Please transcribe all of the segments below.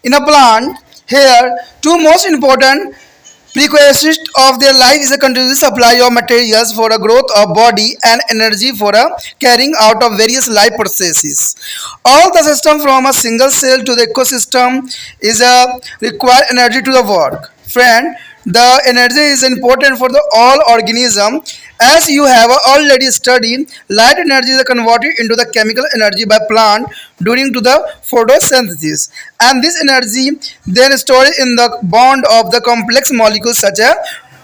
In a plant, here, two most important prerequisites of their life is a continuous supply of materials for the growth of body and energy for a carrying out of various life processes. All the system from a single cell to the ecosystem is a require energy to the work. Friend, the energy is important for the all organism. As you have already studied, light energy is converted into the chemical energy by plant during to the photosynthesis, and this energy then stored in the bond of the complex molecules such as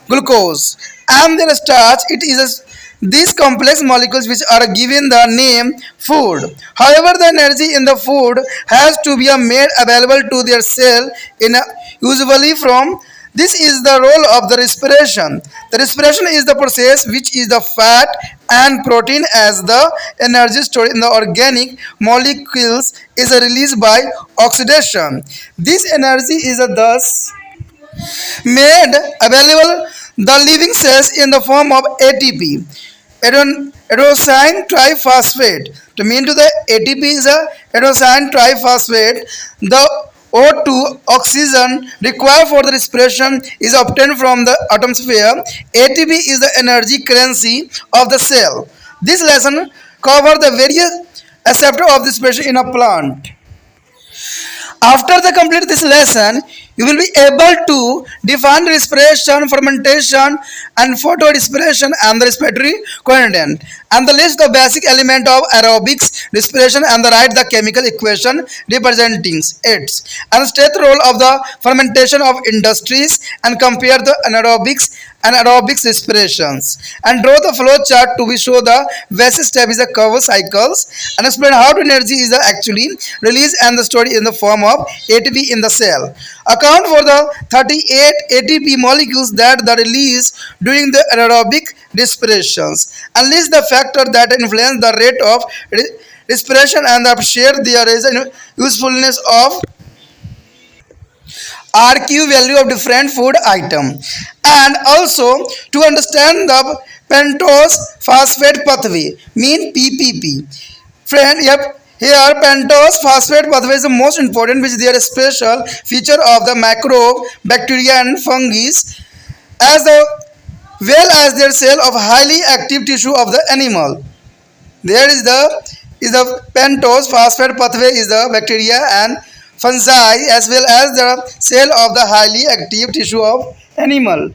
glucose and then starch. It is these complex molecules which are given the name food. However, the energy in the food has to be made available to their cell in usually from this is the role of the respiration. The respiration is the process which is the fat and protein as the energy stored in the organic molecules is released by oxidation. This energy is thus made available the living cells in the form of ATP, adenosine triphosphate. To mean to the ATP is a adenosine triphosphate. The O2 oxygen required for the respiration is obtained from the atmosphere. ATP is the energy currency of the cell. This lesson covers the various aspects of the respiration in a plant. After the complete this lesson, you will be able to define respiration, fermentation, and photorespiration and the respiratory coordinate, and the list the basic element of aerobics respiration and the write the chemical equation representing it, and state the role of the fermentation of industries and compare the anaerobics and aerobics respirations, and draw the flow chart to be show the basic step is the cover cycles, and explain how the energy is actually released and the stored in the form of ATP in the cell. Account for the 38 ATP molecules that are released during the aerobic respirations, and list the factor that influence the rate of respiration and share their usefulness of RQ value of different food item, and also to understand the pentose phosphate pathway mean PPP. Friend, yep. Here, pentose phosphate pathway is the most important, which they are a special feature of the microbe, bacteria, and fungi, as well as their cell of highly active tissue of the animal. There is the pentose phosphate pathway is the bacteria and fungi as well as the cell of the highly active tissue of animal.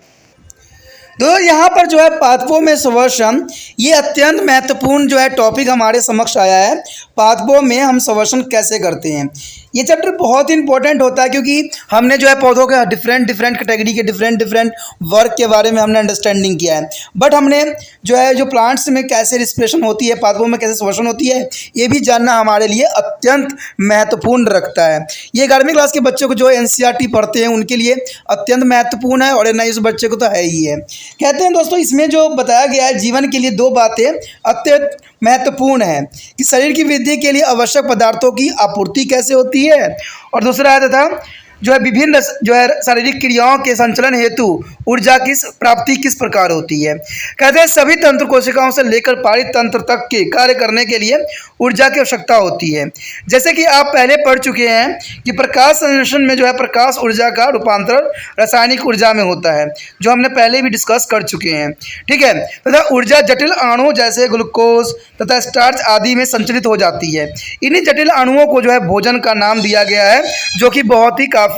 तो यहाँ पर जो है पादपों में श्वसन ये अत्यंत महत्वपूर्ण जो है टॉपिक हमारे समक्ष आया है। पादपों में हम श्वसन कैसे करते हैं, ये चैप्टर बहुत ही इंपॉर्टेंट होता है, क्योंकि हमने जो है पौधों के डिफरेंट कैटेगरी के डिफरेंट वर्क के बारे में हमने अंडरस्टैंडिंग किया है, बट हमने जो प्लांट्स में कैसे रिस्पिरेशन होती है, पादपों में कैसे श्वसन होती है, ये भी जानना हमारे लिए अत्यंत महत्वपूर्ण रखता है। ये 11वीं क्लास के बच्चों को जो NCERT पढ़ते हैं उनके लिए अत्यंत महत्वपूर्ण है, और NIS बच्चे को तो है ही है। कहते हैं दोस्तों, इसमें जो बताया गया है जीवन के लिए 2 बातें अत्यंत महत्वपूर्ण है कि शरीर की वृद्धि के लिए आवश्यक पदार्थों की आपूर्ति कैसे होती है, और दूसरा है तथा जो है विभिन्न शारीरिक क्रियाओं के संचालन हेतु ऊर्जा की प्राप्ति किस प्रकार होती है। कहते हैं सभी तंत्र कोशिकाओं से लेकर पारित तंत्र तक के कार्य करने के लिए ऊर्जा की आवश्यकता होती है। जैसे कि आप पहले पढ़ चुके हैं कि प्रकाश संश्लेषण में जो है प्रकाश ऊर्जा का रूपांतरण रासायनिक ऊर्जा में होता है, जो हमने पहले भी डिस्कस कर चुके हैं। ठीक है, तथा ऊर्जा जटिल अणु जैसे ग्लूकोज तथा स्टार्च आदि में संचलित हो जाती है। इन्हीं जटिल अणुओं को जो है भोजन का नाम दिया गया है, जो कि बहुत ही काफ़ी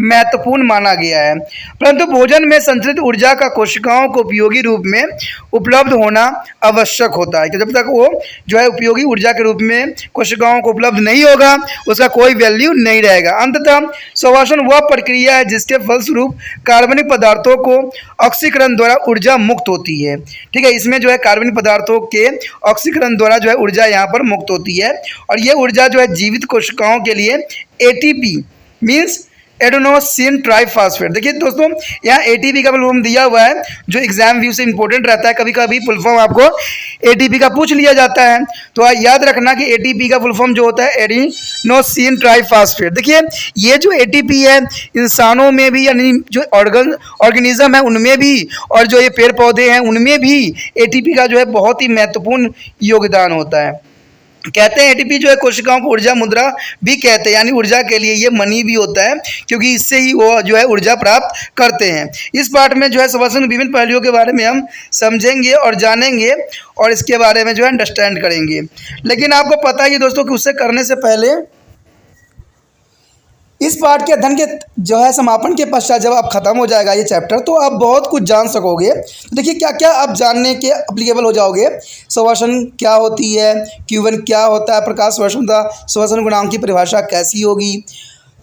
महत्वपूर्ण माना गया है। परंतु भोजन में संचलित ऊर्जा का कोशिकाओं को उपयोगी रूप में उपलब्ध होना आवश्यक होता है, कि जब तक वो जो है उपयोगी ऊर्जा के रूप में कोशिकाओं को उपलब्ध नहीं होगा उसका कोई वैल्यू नहीं रहेगा। अंततः श्वसन वह प्रक्रिया है जिसके फलस्वरूप कार्बनिक पदार्थों को ऑक्सीकरण द्वारा ऊर्जा मुक्त होती है। ठीक है, इसमें जो है कार्बनिक पदार्थों के ऑक्सीकरण द्वारा जो है ऊर्जा यहाँ पर मुक्त होती है, और ये ऊर्जा जो है जीवित कोशिकाओं के लिए ATP मीन्स एडेनोसिन ट्राइफॉस्फेट। देखिए दोस्तों, यहाँ ATP का फुल फॉर्म दिया हुआ है, जो एग्जाम व्यू से इंपॉर्टेंट रहता है। कभी कभी फुल फॉर्म आपको ATP का पूछ लिया जाता है, तो याद रखना कि ATP का फुल फॉर्म जो होता है एडेनोसिन ट्राइफॉस्फेट। देखिए, ये जो ATP है इंसानों में भी, यानी जो ऑर्गेनिज्म है उनमें भी, और जो ये पेड़ पौधे हैं उनमें भी ATP का जो है बहुत ही महत्वपूर्ण योगदान होता है। कहते हैं एटीपी जो है कोशिकाओं को ऊर्जा मुद्रा भी कहते हैं, यानी ऊर्जा के लिए ये मनी भी होता है, क्योंकि इससे ही वो जो है ऊर्जा प्राप्त करते हैं। इस पार्ट में जो है श्वसन के विभिन्न पहलुओं के बारे में हम समझेंगे और जानेंगे और इसके बारे में जो है अंडरस्टैंड करेंगे। लेकिन आपको पता ही है दोस्तों कि उससे करने से पहले इस पार्ट के अध्ययन के जो है समापन के पश्चात जब आप खत्म हो जाएगा ये चैप्टर, तो आप बहुत कुछ जान सकोगे। तो देखिए क्या क्या आप जानने के अप्लीकेबल हो जाओगे। श्वसन क्या होती है, क्यूवन क्या होता है, प्रकाश श्वसनता श्वसन गुणांक की परिभाषा कैसी होगी,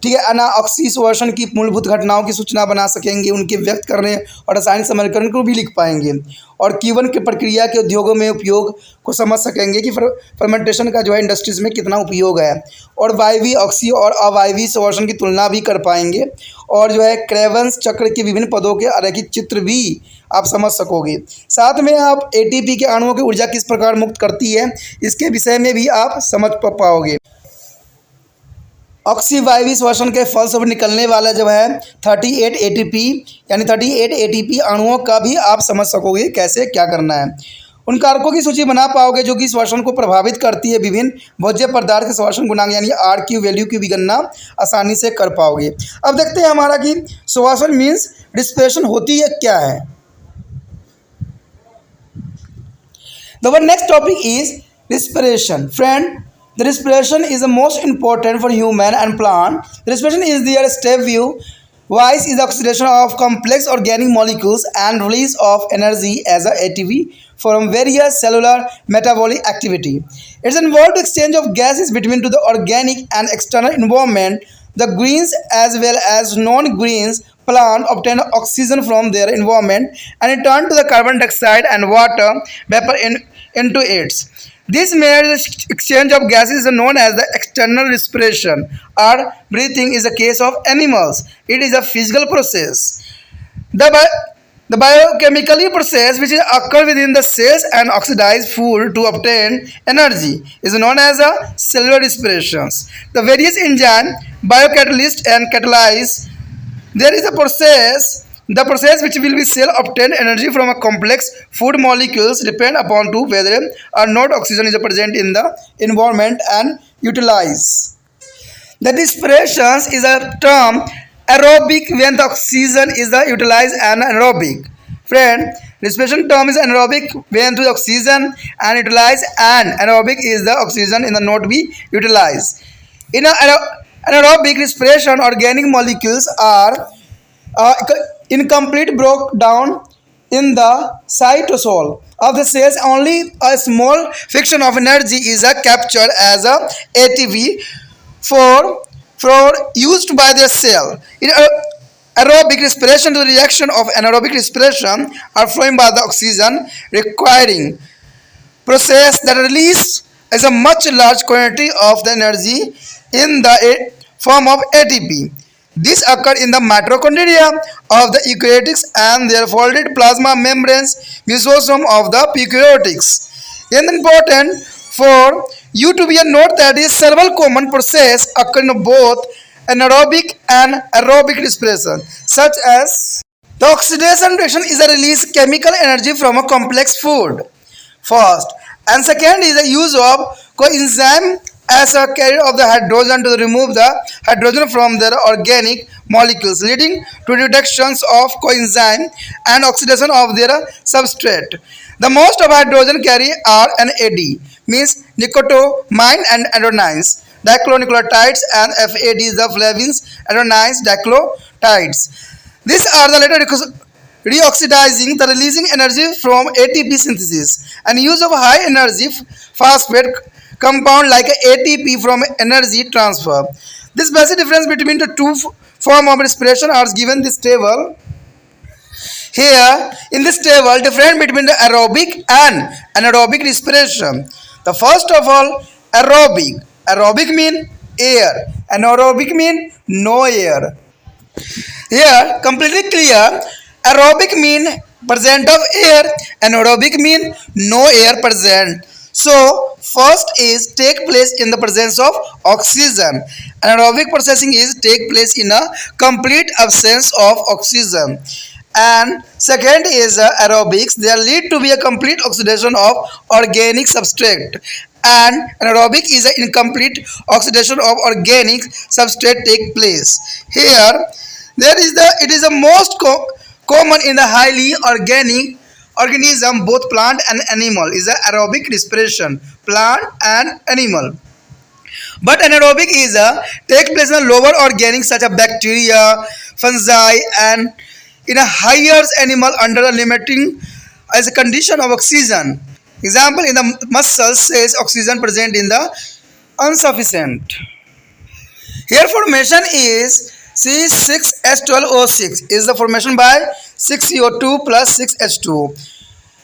ठीक है। अनाऑक्सी श्वसन की मूलभूत घटनाओं की सूचना बना सकेंगे, उनके व्यक्त करने और रासायनिक समीकरण को भी लिख पाएंगे, और क्यूवन की प्रक्रिया के उद्योगों में उपयोग को समझ सकेंगे कि फर्मेंटेशन का जो है इंडस्ट्रीज में कितना उपयोग है, और वायवीय ऑक्सी और अवायवीय श्वसन की तुलना भी कर पाएंगे, और जो है क्रेवंस चक्र के विभिन्न पदों के आरेखित चित्र भी आप समझ सकोगे। साथ में आप एटीपी के अणुओं की ऊर्जा किस प्रकार मुक्त करती है इसके विषय में भी आप समझ पाओगे। ऑक्सीवायवीय श्वसन के फलस्वरूप निकलने वाला जो है 38 एटीपी यानी 38 एटीपी अणुओं का भी आप समझ सकोगे कैसे क्या करना है। उन कारकों की सूची बना पाओगे जो कि श्वसन को प्रभावित करती है। विभिन्न भोज्य पदार्थ के श्वसन गुणांक यानी आर क्यू वैल्यू की भी गणना आसानी से कर पाओगे। अब देखते हैं हमारा कि श्वसन मीन्स रिस्पिरेशन होती है क्या है। The next topic is respiration. Friend, the respiration is the most important for human and plant. The respiration is their step view. Wise is the oxidation of complex organic molecules and release of energy as a ATP from various cellular metabolic activity. It is involved exchange of gases between to the organic and external environment. The greens as well as non-greens plant obtain oxygen from their environment and return to the carbon dioxide and water vapor into it. This mere exchange of gases is known as the external respiration or breathing is a case of animals. It is a physical process. The biochemical process which occurs within the cells and oxidize food to obtain energy is known as a cellular respiration. The various enzyme, biocatalyst and catalyze, there is a process. The process which will be cell obtain energy from a complex food molecules depend upon to whether or not oxygen is present in the environment and utilize. The respiration is a term aerobic when the oxygen is the utilized and anaerobic. Friend, respiration term is anaerobic when the oxygen and utilized and anaerobic is the oxygen in the not be utilized. In anaerobic respiration, organic molecules are incomplete broke down in the cytosol of the cells. Only a small fraction of energy is captured as a ATP for used by the cell. In aerobic respiration, the reaction of anaerobic respiration are flowing by the oxygen requiring process that release is a much large quantity of the energy in the form of ATP. This occurs in the mitochondria of the eukaryotes and their folded plasma membranes, mesosome of the eukaryotes. It is important for you to be a note that is several common processes occur in both anaerobic and aerobic respiration, such as the oxidation reaction is a release chemical energy from a complex food. First and second is the use of coenzyme as a carrier of the hydrogen to remove the hydrogen from their organic molecules, leading to reductions of coenzyme and oxidation of their substrate. The most of hydrogen carry are NAD, means nicotinamide and adenines, diclonucleotides, and FAD is the flavins, adenines, diclotides. These are the later reoxidizing the releasing energy from ATP synthesis and use of high energy phosphate compound like ATP from energy transfer. This basic difference between the two form of respiration are given this table. Here in this table, difference between the aerobic and anaerobic respiration. The first of all, aerobic. Aerobic mean air. Anaerobic mean no air. Here completely clear. Aerobic mean present of air. Anaerobic mean no air present. So first is take place in the presence of oxygen. Anaerobic processing is take place in a complete absence of oxygen. And second is aerobics. They lead to be a complete oxidation of organic substrate and anaerobic is an incomplete oxidation of organic substrate take place. Here there is the it is the most common in the highly organic organism, both plant and animal, is the aerobic respiration, plant and animal. But anaerobic is a take place in a lower organic such as bacteria, fungi, and in a higher animal under a limiting as a condition of oxygen. Example, in the muscles says oxygen present in the insufficient. Here formation is C6H12O6 is the formation by 6CO2 plus 6H2.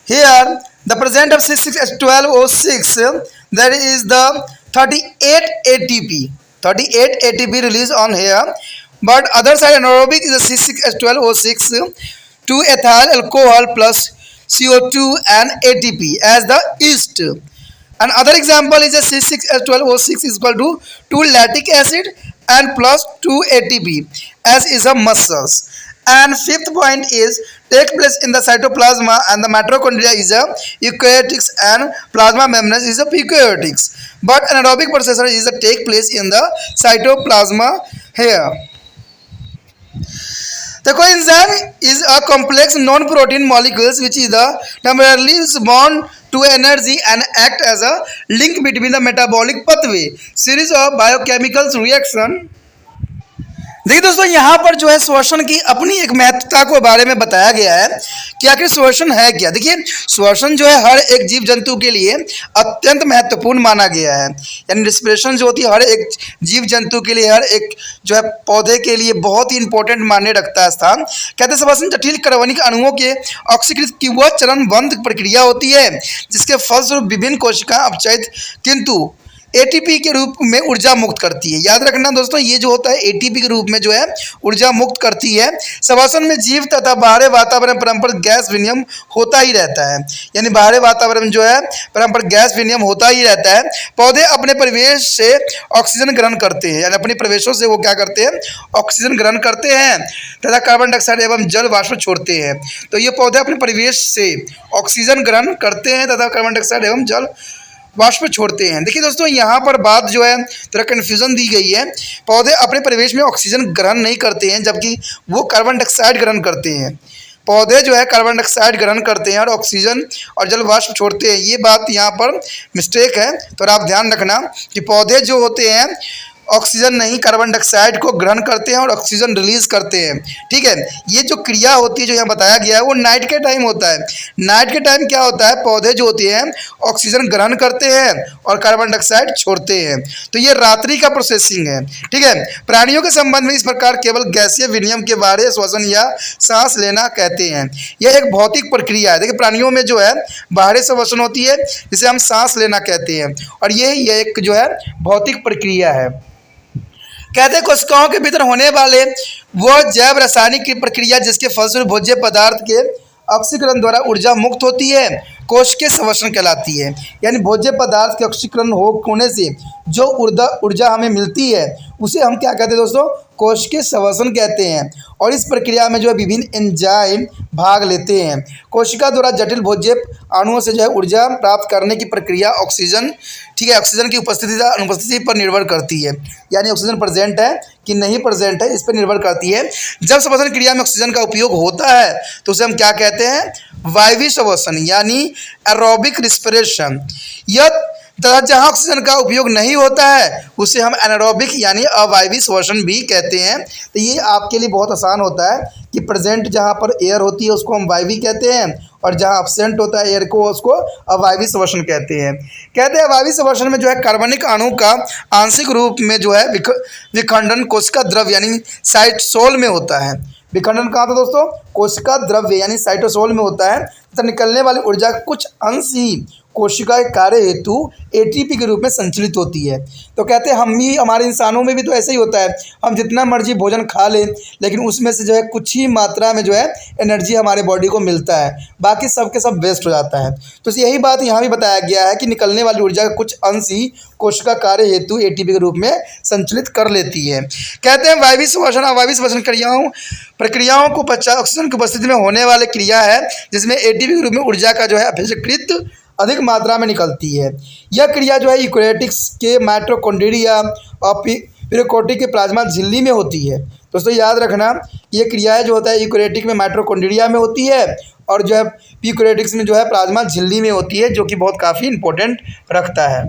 Here the present of C6H12O6 there is the 38 ATP. 38 ATP released on here. But other side anaerobic is a C6H12O6 2 ethyl alcohol plus CO2 and ATP as the yeast. Another example is a C6H12O6 is equal to 2 lactic acid and plus 2 ATP as is a muscles. And fifth point is take place in the cytoplasma and the mitochondria is a eukaryotics and plasma membranes is a prokaryotics. But anaerobic processor is a take place in the cytoplasma here. The coenzyme is a complex non-protein molecules which is the temporarily bond to energy and act as a link between the metabolic pathway. Series of biochemical reaction. देखिए दोस्तों यहाँ पर जो है श्वसन की अपनी एक महत्वता को बारे में बताया गया है कि आखिर श्वसन है क्या। देखिए श्वसन जो है हर एक जीव जंतु के लिए अत्यंत महत्वपूर्ण माना गया है, यानी रिस्पिरेशन जो होती है हर एक जीव जंतु के लिए, हर एक जो है पौधे के लिए बहुत ही इंपॉर्टेंट माने रखता है स्थान। कहते हैं श्वसन जटिल कार्बनिक अणुओं के ऑक्सीकृत की वह चरणबद्ध प्रक्रिया होती है जिसके फलस्वरूप विभिन्न कोशिकाएं अपचयित किंतु एटीपी के रूप में ऊर्जा मुक्त करती है। याद रखना दोस्तों ये जो होता है एटीपी के रूप में जो है ऊर्जा मुक्त करती है। श्वसन में जीव तथा बाहरी वातावरण परस्पर गैस विनिमय होता ही रहता है, यानी बाहरी वातावरण जो है परस्पर गैस विनिमय होता ही रहता है। पौधे अपने परिवेश से ऑक्सीजन ग्रहण करते हैं, यानी अपने प्रवेशों से वो क्या करते हैं ऑक्सीजन ग्रहण करते हैं तथा कार्बन डाइऑक्साइड एवं जल वाष्प छोड़ते हैं। तो ये पौधे अपने परिवेश से ऑक्सीजन ग्रहण करते हैं तथा कार्बन डाइऑक्साइड एवं जल वाष्प छोड़ते हैं। देखिए दोस्तों यहाँ पर बात जो है थोड़ा कन्फ्यूजन दी गई है। पौधे अपने परिवेश में ऑक्सीजन ग्रहण नहीं करते हैं जबकि वो कार्बन डाइऑक्साइड ग्रहण करते हैं। पौधे जो है कार्बन डाइऑक्साइड ग्रहण करते हैं और ऑक्सीजन और जल वाष्प छोड़ते हैं। ये बात यहाँ पर मिस्टेक है, तो आप ध्यान रखना कि पौधे जो होते हैं ऑक्सीजन नहीं कार्बन डाइऑक्साइड को ग्रहण करते हैं और ऑक्सीजन रिलीज करते हैं। ठीक है, ये जो क्रिया होती है जो यहाँ बताया गया है वो नाइट के टाइम होता है। नाइट के टाइम क्या होता है पौधे जो होते हैं ऑक्सीजन ग्रहण करते हैं और कार्बन डाइऑक्साइड छोड़ते हैं, तो ये रात्रि का प्रोसेसिंग है। ठीक है, प्राणियों के संबंध में इस प्रकार केवल गैसीय विनिमय के बारे श्वसन या सांस लेना कहते हैं। यह एक भौतिक प्रक्रिया है। देखिए प्राणियों में जो है बाहरी श्वसन होती है जिसे हम सांस लेना कहते हैं और ये एक जो है भौतिक प्रक्रिया है। कहते हैं कोशिकाओं के भीतर होने वाले वह जैव रासायनिक की प्रक्रिया जिसके फलस्वरूप भोज्य पदार्थ के ऑक्सीकरण द्वारा ऊर्जा मुक्त होती है कोशिकीय श्वसन कहलाती है। यानी भोज्य पदार्थ के ऑक्सीकरण होने से जो ऊर्जा हमें मिलती है उसे हम क्या कहते हैं दोस्तों कोशिकीय श्वसन कहते हैं। और इस प्रक्रिया में जो है विभिन्न एंजाइम भाग लेते हैं। कोशिका द्वारा जटिल भोज्य अणुओं से जो है ऊर्जा प्राप्त करने की प्रक्रिया ऑक्सीजन, ठीक है, ऑक्सीजन की उपस्थिति या अनुपस्थिति पर निर्भर करती है, यानी ऑक्सीजन प्रेजेंट है कि नहीं प्रेजेंट है इस पर निर्भर करती है। जब श्वसन क्रिया में ऑक्सीजन का उपयोग होता है तो उसे हम क्या कहते हैं वायवीय श्वसन यानी एरोबिक रिस्पिरेशन। यह तथा जहाँ ऑक्सीजन का उपयोग नहीं होता है उसे हम एनारोबिक यानी अवायवीय श्वसन भी कहते हैं। तो ये आपके लिए बहुत आसान होता है कि प्रेजेंट जहाँ पर एयर होती है उसको हम वायवीय कहते हैं और जहाँ एब्सेंट होता है एयर को उसको अवायवीय श्वसन कहते हैं। कहते हैं अवायवीय श्वसन में जो है कार्बनिक अणु का आंशिक रूप में जो है विखंडन कोशिका द्रव्य यानी साइटोसोल में होता है। विखंडन कहाँ था दोस्तों कोशिका द्रव्य यानी साइटोसोल में होता है तथा निकलने वाली ऊर्जा का कुछ अंश ही कोशिका के कार्य हेतु एटीपी के रूप में संचलित होती है। तो कहते हैं हम भी हमारे इंसानों में भी तो ऐसा ही होता है, हम जितना मर्जी भोजन खा लें लेकिन उसमें से जो है कुछ ही मात्रा में जो है एनर्जी हमारे बॉडी को मिलता है, बाकी सब के सब वेस्ट हो जाता है। तो यही बात यहाँ भी बताया गया है कि निकलने वाली ऊर्जा का कुछ अंश ही कोशिका कार्य हेतु एटीपी के रूप में संचलित कर लेती है। कहते हैं वायवीय श्वसन अवायवीय श्वसन प्रक्रियाओं को ऑक्सीजन की उपस्थिति में होने वाली क्रिया है जिसमें एटीपी के रूप में ऊर्जा का जो है अपेक्षाकृत अधिक मात्रा में निकलती है। यह क्रिया जो है यूकैरियोटिक्स के माइटोकॉन्ड्रिया और प्रोकैरियोटिक के प्लाज्मा झिल्ली में होती है। दोस्तों याद रखना, ये क्रियाएं जो होता है यूकैरियोटिक में माइटोकॉन्ड्रिया में होती है और जो है यूकैरियोटिक्स में जो है प्लाज्मा झिल्ली में होती है, जो कि बहुत काफ़ी इंपॉर्टेंट रखता है।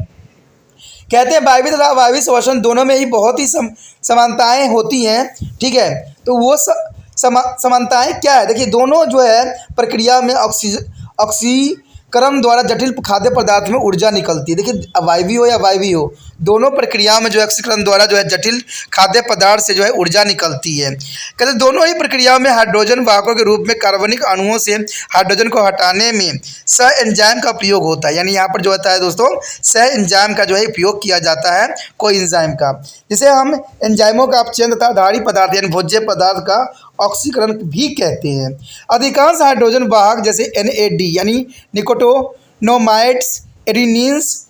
कहते हैं वायवीय तथा अवायवीय श्वसन दोनों में ही बहुत ही समानताएं होती हैं। ठीक है, तो वो समानताएं क्या है? देखिए, दोनों जो है प्रक्रिया में ऑक्सीकरण द्वारा जटिल खाद्य पदार्थ में ऊर्जा निकलती है। देखिए, अवायवीय हो या वायवीय हो, दोनों प्रक्रिया में जो है ऑक्सीकरण द्वारा जो है जटिल खाद्य पदार्थ से जो है ऊर्जा निकलती है। कहते हैं दोनों ही प्रक्रियाओं में हाइड्रोजन वाहकों के रूप में कार्बनिक अणुओं से हाइड्रोजन को हटाने में सह एंजाइम का प्रयोग होता है। यानी यहाँ पर जो होता है दोस्तों, सह एंजाइम का जो है उपयोग किया जाता है, कोई एंजाइम का, जिसे हम एंजाइमों का अपचयन तथा धारी पदार्थ यानी भोज्य पदार्थ का ऑक्सीकरण भी कहते हैं। अधिकांश हाइड्रोजन वाहक जैसे NAD यानी निकोटिनोमाइड्स, एडेनिन्स,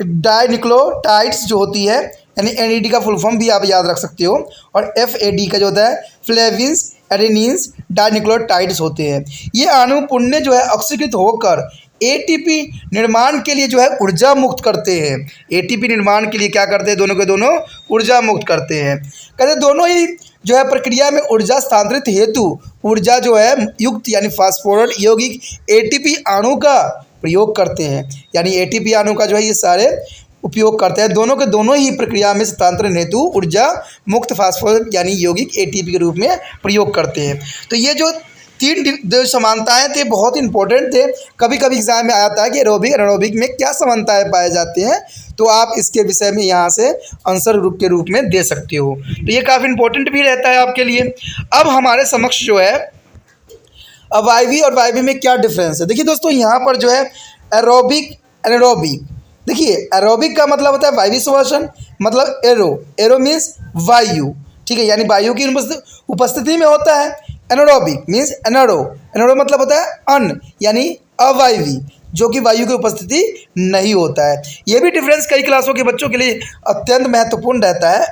डाइनिक्लोटाइड्स जो होती है, यानी NAD का फुल फॉर्म भी आप याद रख सकते हो, और FAD का जो होता है फ्लेविन्स, एडेनिन्स, डाइनिक्लोटाइड्स होते हैं। ये अणु पुण्य जो है ऑक्सीकृत होकर ATP निर्माण के लिए जो है ऊर्जा मुक्त करते हैं। ATP निर्माण के लिए क्या करते हैं? दोनों के दोनों ऊर्जा मुक्त करते हैं। कहते हैं दोनों ही जो है प्रक्रिया में ऊर्जा स्थानांतरित हेतु ऊर्जा जो है युक्त यानी फास्फोरस यौगिक ATP अणु का प्रयोग करते हैं। यानी ATP अणु का जो है ये सारे उपयोग करते हैं। दोनों के दोनों ही प्रक्रिया में स्थानांतरण हेतु ऊर्जा मुक्त फास्फोरस यानी यौगिक ATP के रूप में प्रयोग करते हैं। तो ये जो तीन जो समानताएं थे बहुत इंपॉर्टेंट थे। कभी कभी एग्जाम में आता है कि एरोबिक एनारोबिक में क्या समानताएं पाए जाते हैं, तो आप इसके विषय में यहाँ से आंसर के रूप में दे सकते हो। तो ये काफ़ी इंपॉर्टेंट भी रहता है आपके लिए। अब हमारे समक्ष जो है अवायवीय और वायवीय में क्या डिफरेंस है। देखिए दोस्तों, यहाँ पर जो है एरोबिक एनारोबिक, देखिए एरोबिक का मतलब होता है वायवीय श्वसन, मतलब एरो मीन्स वायु, ठीक है, यानी वायु की उपस्थिति में होता है। एनारोबिक मीन्स एनारो मतलब होता है अन, यानी अवायवीय, जो कि वायु की उपस्थिति नहीं होता है। ये भी डिफरेंस कई क्लासों के बच्चों के लिए अत्यंत महत्वपूर्ण रहता है।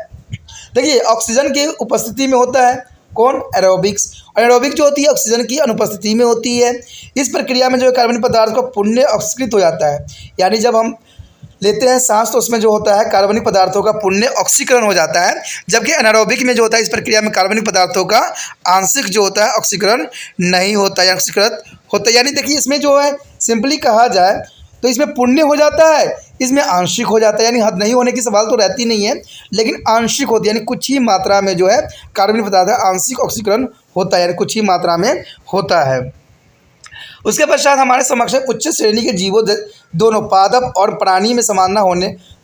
देखिए, ऑक्सीजन की उपस्थिति में होता है कौन? एरोबिक्स। और एरोबिक जो होती है ऑक्सीजन की अनुपस्थिति में होती है। इस प्रक्रिया में जो है कार्बनिक पदार्थ को पुण्य ऑक्सीकृत हो जाता है, यानी जब हम लेते हैं सांस तो उसमें जो होता है कार्बनिक पदार्थों का पुण्य ऑक्सीकरण हो जाता है। जबकि एनारोबिक में जो होता है इस प्रक्रिया में कार्बनिक पदार्थों का आंशिक जो होता है ऑक्सीकरण नहीं होता है, ऑक्सीकृत होता है। यानी देखिए, इसमें जो है सिंपली कहा जाए तो इसमें पुण्य हो जाता है, इसमें आंशिक हो जाता है। यानी हद नहीं होने की सवाल तो रहती नहीं है, लेकिन आंशिक होती है, यानी कुछ ही मात्रा में जो है कार्बनिक पदार्थ आंशिक ऑक्सीकरण होता है, यानी कुछ ही मात्रा में होता है। उसके पश्चात हमारे समक्ष उच्च श्रेणी के जीवों दोनों पादप और प्राणी में समानता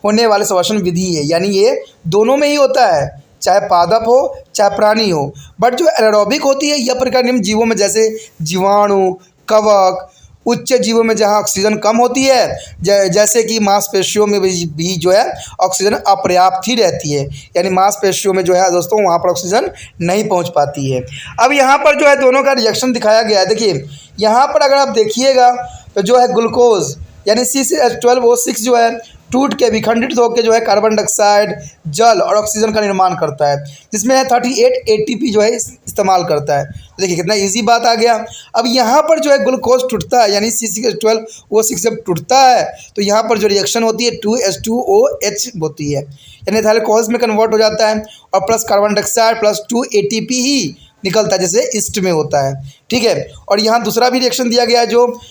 होने वाले श्वसन विधि है। यानी ये दोनों में ही होता है, चाहे पादप हो चाहे प्राणी हो। बट जो एनारोबिक होती है यह प्रकार निम्न जीवों में जैसे जीवाणु, कवक, उच्च जीवों में जहाँ ऑक्सीजन कम होती है, जैसे कि मांसपेशियों में भी जो है ऑक्सीजन अपर्याप्त ही रहती है, यानी मांसपेशियों में जो है दोस्तों वहाँ पर ऑक्सीजन नहीं पहुँच पाती है। अब यहाँ पर जो है दोनों का रिएक्शन दिखाया गया है। देखिए यहाँ पर अगर आप देखिएगा तो जो है ग्लूकोज यानी CH12O6 जो है टूट के विखंडित होकर जो है कार्बन डाइऑक्साइड, जल और ऑक्सीजन का निर्माण करता है, जिसमें 38 ATP जो है इस्तेमाल करता है। तो देखिए कितना इजी बात आ गया। अब यहाँ पर जो है ग्लूकोज टूटता है, यानी CH12O6 जब टूटता है तो यहाँ पर जो रिएक्शन होती है 2H2OH होती है, यानी एथिल अल्कोहल में कन्वर्ट हो जाता है और plus carbon dioxide plus 2 ATP ही निकलता है, जैसे ईस्ट में होता है। ठीक है, और यहाँ दूसरा भी रिएक्शन दिया गया है, जो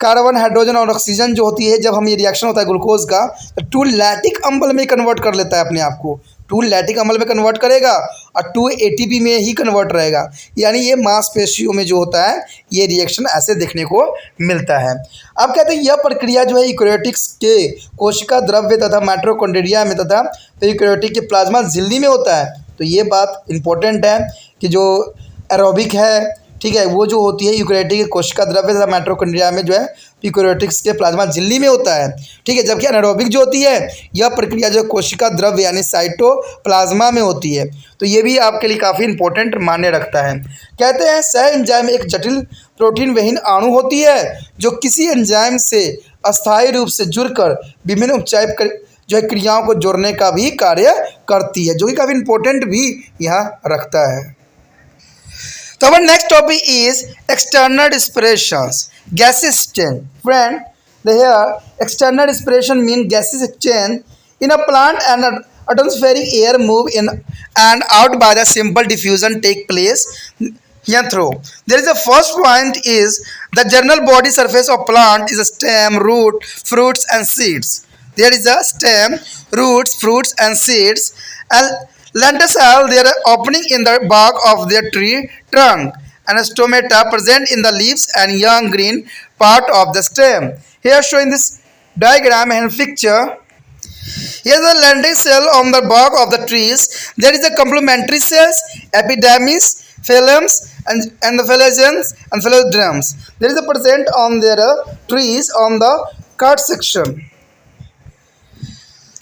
कार्बन, हाइड्रोजन और ऑक्सीजन जो होती है, जब हम ये रिएक्शन होता है ग्लूकोज का तो 2 लैक्टिक अम्ल में कन्वर्ट कर लेता है अपने आप को, 2 लैक्टिक अम्ल में कन्वर्ट करेगा और 2 ATP में ही कन्वर्ट रहेगा। यानी ये मांसपेशियों में जो होता है ये रिएक्शन ऐसे देखने को मिलता है। अब कहते हैं यह प्रक्रिया जो है यूकैरियोटिक्स के कोशिका द्रव्य तथा माइटोकॉन्ड्रिया में तथा यूकैरियोटिक के प्लाज्मा झिल्ली में होता है। तो ये बात इंपॉर्टेंट है कि जो एरोबिक है, ठीक है, वो जो होती है यूकैरियोटिक के कोशिका द्रव्य तथा माइटोकॉन्ड्रिया में जो है यूकैरियोटिक्स के प्लाज्मा झिल्ली में होता है। ठीक है, जबकि एनारोबिक जो होती है यह प्रक्रिया जो कोशिका द्रव्य यानी साइटोप्लाज्मा में होती है। तो ये भी आपके लिए काफ़ी इंपॉर्टेंट मायने रखता है। कहते हैं सह एंजाइम एक जटिल प्रोटीन विहीन अणु होती है जो किसी एंजाइम से अस्थायी रूप से जुड़कर विभिन्न उपचार जो है क्रियाओं को जोड़ने का भी कार्य करती है, जो कि काफ़ी इंपॉर्टेंट भी यहाँ रखता है। तो our next topic is external respirations, gases stain. Friend, The here external respiration mean gases exchange in a plant and atmospheric air move in and out by the simple diffusion take place here through. There is a first point is the general body surface of plant is a stem, root, fruits and seeds. There is a stem, roots, fruits and seeds, and lenticel there are opening in the bark of their tree trunk and stomata present in the leaves and young green part of the stem. Here showing this diagram and picture. Here is the lentic cell on the bark of the trees. There is a complementary cells, epidermis, phylums, and the phalanges and phylloderms. There is a present on their trees on the cut section.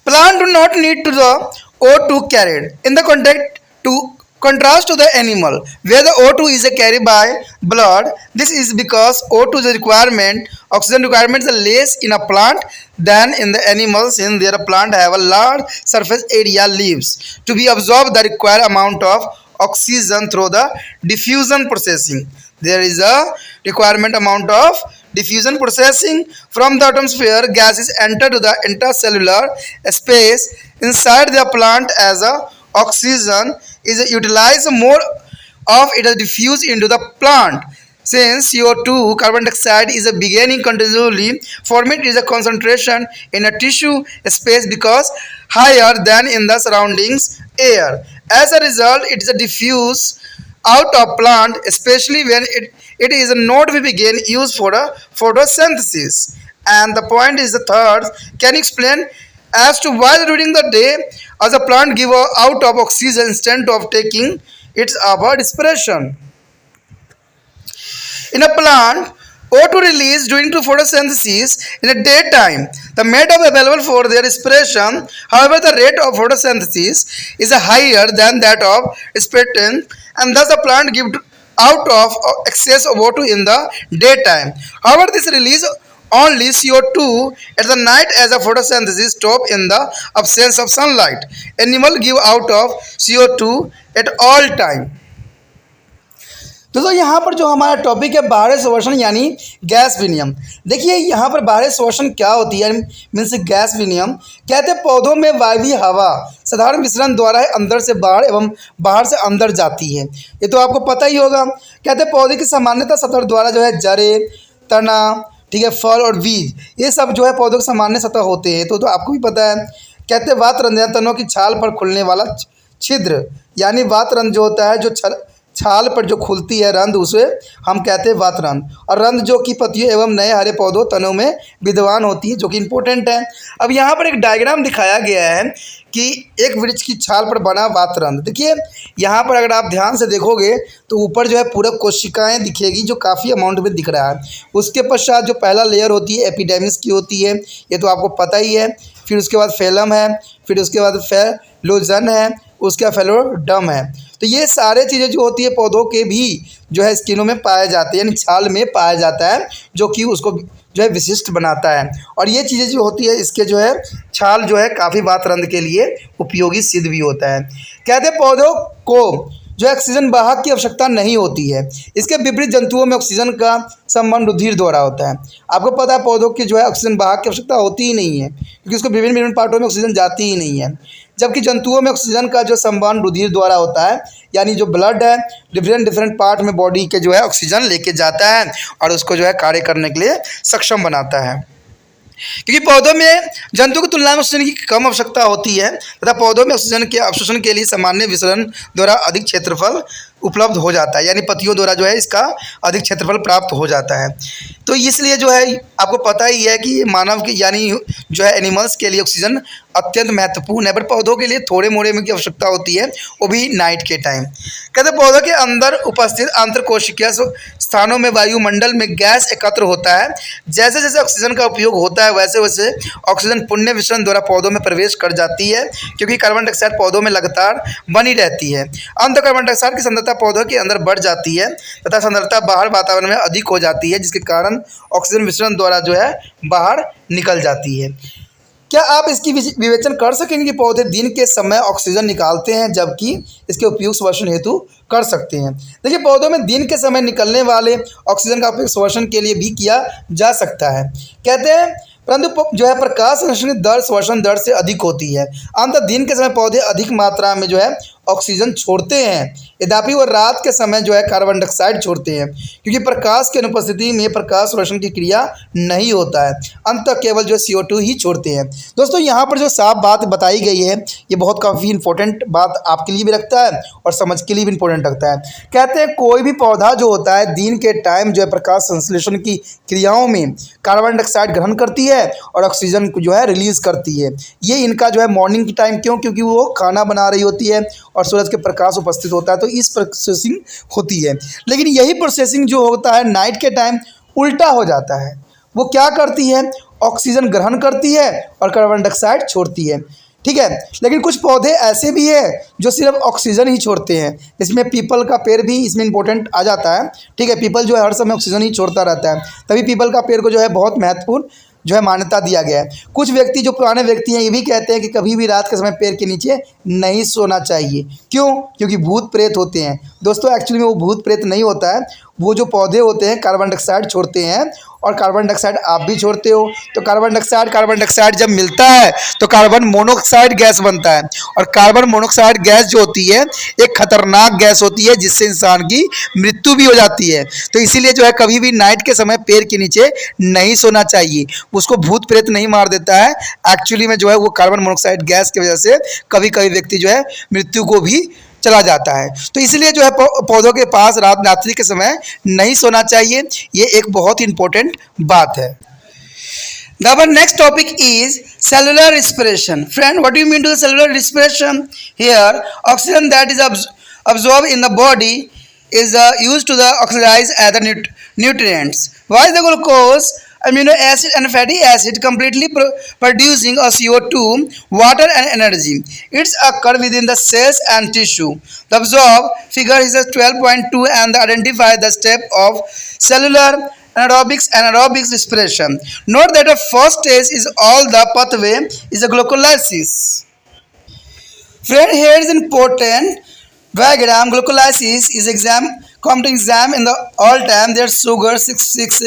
Plant do not need to the O2 carried in the contact to contrast to the animal where the O2 is carried by blood. This is because O2 is a requirement, oxygen requirement is less in a plant than in the animals. In their plant have a large surface area leaves to be absorbed the required amount of oxygen through the diffusion processing. There is a requirement amount of diffusion processing from the atmosphere. Gases enter to the intercellular space inside the plant as a oxygen is utilized, more of it is diffused into the plant. Since CO2 carbon dioxide is a beginning continually forming is a concentration in a tissue space because higher than in the surroundings air. As a result, it is a diffuse out of plant, especially when it is not we begin used for a photosynthesis. And the point is the third. Can you explain as to why during the day as a plant give out of oxygen instead of taking its upper respiration? In a plant, O2 release during to photosynthesis in the daytime. The made up available for their respiration. However, the rate of photosynthesis is higher than that of respiration, and thus the plant give out of excess of O2 in the daytime. However, this release only CO2 at the night as a photosynthesis stop in the absence of sunlight. Animal give out of CO2 at all time. दोस्तों यहाँ पर जो हमारा topic है बाह्य श्वसन यानी gas विनिमय। देखिए यहाँ पर बाह्य श्वसन क्या होती है मीन्स गैस विनिमय। कहते हैं पौधों में वायवीय हवा साधारण विसरण द्वारा अंदर से बाहर एवं बाहर से अंदर जाती है, ये तो आपको पता ही होगा। कहते हैं पौधे की सामान्यतः सतह द्वारा जो है जड़ें, तना, ठीक है, फल और बीज, ये सब जो है पौधों की सामान्य सतह होते हैं, तो आपको भी पता है। कहते हैं वातरंध्र तनों की छाल पर खुलने वाला छिद्र यानी वातरंध्र जो होता है, जो छाल पर जो खुलती है रंध्र, उसे हम कहते हैं वातरंध्र। और रंध्र जो कि पत्तियों एवं नए हरे पौधों तनों में विद्यमान होती है, जो कि इम्पोर्टेंट है। अब यहाँ पर एक डायग्राम दिखाया गया है कि एक वृक्ष की छाल पर बना वातरंध्र। देखिए यहाँ पर अगर आप ध्यान से देखोगे तो ऊपर जो है पूरा कोशिकाएं दिखेगी, जो काफ़ी अमाउंट में दिख रहा है। उसके पश्चात जो पहला लेयर होती है एपिडर्मिस की होती है, ये तो आपको पता ही है। फिर उसके बाद फेलम है, फिर उसके बाद फेलोजन है, उसका फेलोडर्म है। तो ये सारे चीज़ें जो होती है पौधों के भी जो है स्किनों में पाए जाते हैं, यानी छाल में पाया जाता है, जो कि उसको जो है विशिष्ट बनाता है। और ये चीज़ें जो होती है इसके जो है छाल जो है काफ़ी वातरंध्र के लिए उपयोगी सिद्ध भी होता है। कहते हैं पौधों को जो ऑक्सीजन वाहक की आवश्यकता नहीं होती है। इसके विपरीत जंतुओं में ऑक्सीजन का संबंध रुधिर द्वारा होता है। आपको पता है पौधों की जो है ऑक्सीजन वाहक की आवश्यकता होती ही नहीं है, क्योंकि उसको विभिन्न विभिन्न पार्टों में ऑक्सीजन जाती ही नहीं है। जबकि जंतुओं में ऑक्सीजन का जो संबंध रुधिर द्वारा होता है, यानी जो ब्लड है डिफरेंट पार्ट में बॉडी के जो है ऑक्सीजन लेके जाता है और उसको जो है कार्य करने के लिए सक्षम बनाता है। क्योंकि पौधों में जंतु की तुलना में ऑक्सीजन की कम आवश्यकता होती है तथा पौधों में ऑक्सीजन के अवशोषण के लिए सामान्य विसरण द्वारा अधिक क्षेत्रफल उपलब्ध हो जाता है, यानी पत्तियों द्वारा जो है इसका अधिक क्षेत्रफल प्राप्त हो जाता है। तो इसलिए जो है आपको पता ही है कि मानव के यानी जो है एनिमल्स के लिए ऑक्सीजन अत्यंत महत्वपूर्ण है, पर पौधों के लिए थोड़े मोड़े में की आवश्यकता होती है, वो भी नाइट के टाइम। कहते हैं पौधों के अंदर उपस्थित आंतरकोशिकीय स्थानों में वायुमंडल में गैस एकत्र होता है। जैसे जैसे ऑक्सीजन का उपयोग होता है वैसे वैसे ऑक्सीजन पुण्य विसरण द्वारा पौधों में प्रवेश कर जाती है, क्योंकि कार्बन डाइऑक्साइड पौधों में लगातार बनी रहती है। अंत कार्बन डाइऑक्साइड की सांद्रता पौधों के अंदर बढ़ जाती है तथा सांद्रता बाहर वातावरण में अधिक हो जाती है, जिसके कारण ऑक्सीजन विसरण द्वारा जो है बाहर निकल जाती है। क्या आप इसकी विवेचन कर सकेंगे कि पौधे दिन के समय ऑक्सीजन निकालते हैं जबकि इसके उपयोग श्वसन हेतु कर सकते हैं? देखिए, पौधों में दिन के समय निकलने वाले ऑक्सीजन का उपयोग श्वसन के लिए भी किया जा सकता है, कहते हैं, परंतु जो है प्रकाश संश्लेषण दर श्वसन दर से अधिक होती है। अंततः दिन के समय पौधे अधिक मात्रा में जो है ऑक्सीजन छोड़ते हैं, यद्यपि वो रात के समय जो है कार्बन डाइऑक्साइड छोड़ते हैं, क्योंकि प्रकाश की अनुपस्थिति में प्रकाश श्वसन की क्रिया नहीं होता है। अंततः केवल जो CO2 ही छोड़ते हैं। दोस्तों, यहाँ पर जो साफ बात बताई गई है ये बहुत काफ़ी इंपॉर्टेंट बात आपके लिए भी रखता है और समझ के लिए भी इंपॉर्टेंट रखता है। कहते हैं कोई भी पौधा जो होता है दिन के टाइम जो है प्रकाश संश्लेषण की क्रियाओं में कार्बन डाइऑक्साइड ग्रहण करती है और ऑक्सीजन को जो है रिलीज करती है। ये इनका जो है मॉर्निंग की टाइम, क्यों? क्योंकि वो खाना बना रही होती है और सूरज के प्रकाश उपस्थित होता है, तो इस प्रोसेसिंग होती है। लेकिन यही प्रोसेसिंग जो होता है नाइट के टाइम उल्टा हो जाता है। वो क्या करती है? ऑक्सीजन ग्रहण करती है और कार्बन डाइऑक्साइड छोड़ती है, ठीक है। लेकिन कुछ पौधे ऐसे भी हैं जो सिर्फ ऑक्सीजन ही छोड़ते हैं, इसमें पीपल का पेड़ भी इसमें इंपॉर्टेंट आ जाता है, ठीक है। पीपल जो है हर समय ऑक्सीजन ही छोड़ता रहता है, तभी पीपल का पेड़ को जो है बहुत महत्वपूर्ण जो है मान्यता दिया गया है। कुछ व्यक्ति जो पुराने व्यक्ति हैं ये भी कहते हैं कि कभी भी रात के समय पेड़ के नीचे नहीं सोना चाहिए। क्यों? क्योंकि भूत प्रेत होते हैं। दोस्तों, एक्चुअली में वो भूत प्रेत नहीं होता है, वो जो पौधे होते हैं कार्बन डाइऑक्साइड छोड़ते हैं और कार्बन डाइऑक्साइड आप भी छोड़ते हो, तो कार्बन डाइऑक्साइड जब मिलता है तो कार्बन मोनोऑक्साइड गैस बनता है, और कार्बन मोनोऑक्साइड गैस जो होती है एक खतरनाक गैस होती है जिससे इंसान की मृत्यु भी हो जाती है। तो इसीलिए जो है कभी भी नाइट के समय पेड़ के नीचे नहीं सोना चाहिए। उसको भूत प्रेत नहीं मार देता है, एक्चुअली में जो है वो कार्बन मोनोऑक्साइड गैस की वजह से कभी कभी व्यक्ति जो है मृत्यु को भी चला जाता है। तो इसलिए जो है पौधों के पास रात्रि के समय नहीं सोना चाहिए, ये एक बहुत इंपॉर्टेंट बात है। Our next topic is cellular respiration. Friend, what do you mean to the cellular respiration? Here, oxygen that is absorbed in the body is used to oxidize other nutrients. While the glucose, amino acid and fatty acid completely producing a CO2, water and energy. It's occur within the cells and tissue. The absorb figure is a 12.2 and identify the step of cellular anaerobic respiration. Note that the first stage is all the pathway is a glycolysis. Friend, here is important diagram. Glycolysis is come to exam in the all time. There's sugar 6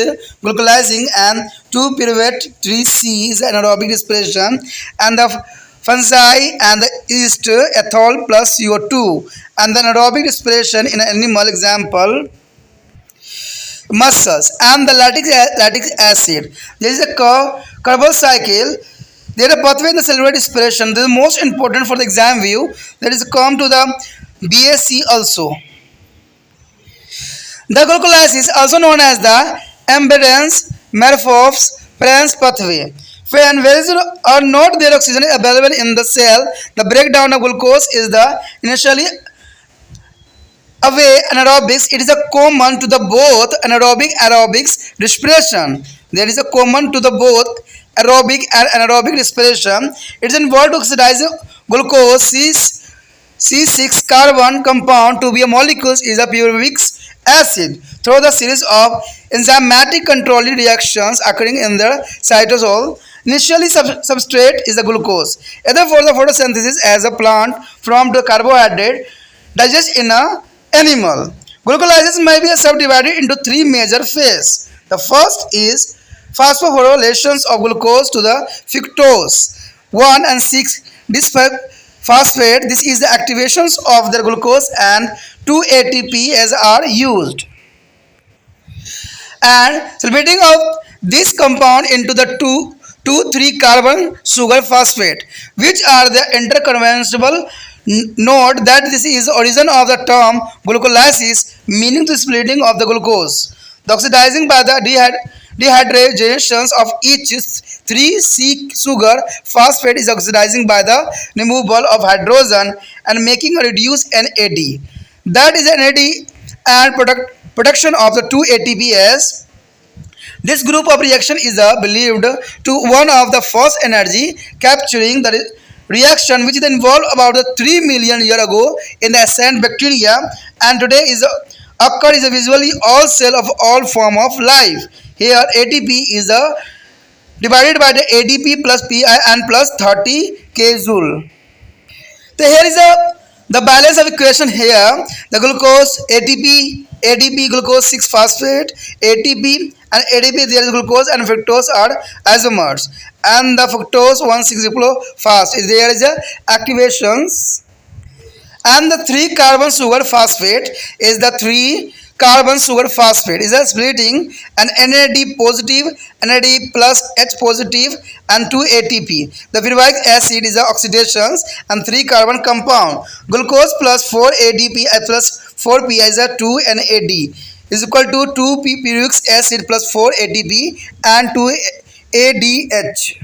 glycolysing and 2 pyruvate 3C is anaerobic respiration, and the fungi and the yeast ethyl plus CO2 and the anaerobic respiration in an animal example muscles and the lactic acid. There is a carbon cycle. There is a pathway in the cellular respiration. This is most important for the exam view. That is come to the BSc also. The glycolysis, also known as the Embedance Marfov's Franz pathway. When values are not there, oxygen is available in the cell. The breakdown of glucose is the initially away anaerobics. It is a common to the both anaerobic aerobics respiration. There is a common to the both aerobic and anaerobic respiration. It is involved to oxidize glucose C6 carbon compound to be a molecules is a pyruvic acid through the series of enzymatic controlled reactions occurring in the cytosol. Initially substrate is the glucose. Either for the photosynthesis as a plant from the carbohydrate digest in a animal. Glycolysis may be subdivided into 3 major phases. The first is phosphorylation of glucose to the fructose 1 and 6 bisphosphate. This is the activations of the glucose and 2 ATP as are used. And splitting of this compound into the 2,3 carbon sugar phosphate, which are the interconventional. Note that this is the origin of the term glycolysis, meaning the splitting of the glucose. The oxidizing by the dehydrations of each 3C sugar phosphate is oxidizing by the removal of hydrogen and making a reduced NAD. That is NAD and production of the 2 ATPs. This group of reaction is believed to one of the first energy capturing the reaction which is involved about 3 million years ago in the ascent bacteria, and today is occur is visually all cell of all form of life. Here ATP is divided by the ADP plus PI and plus 30 kJ. So here is the balance of equation here. The glucose ADP glucose 6-phosphate, ATP and ADP, there is glucose and fructose are isomers, and the fructose 1,6-diplofast, there is a activations, and the 3-carbon sugar phosphate is the 3-carbon sugar phosphate is a splitting and NAD positive, NAD plus H positive and 2 ATP. The pyruvic acid is the oxidations and 3-carbon compound. Glucose plus 4 ADP plus 4 PI is a 2 NAD is equal to 2 pyruvic acid plus 4 ATP and 2 ADH.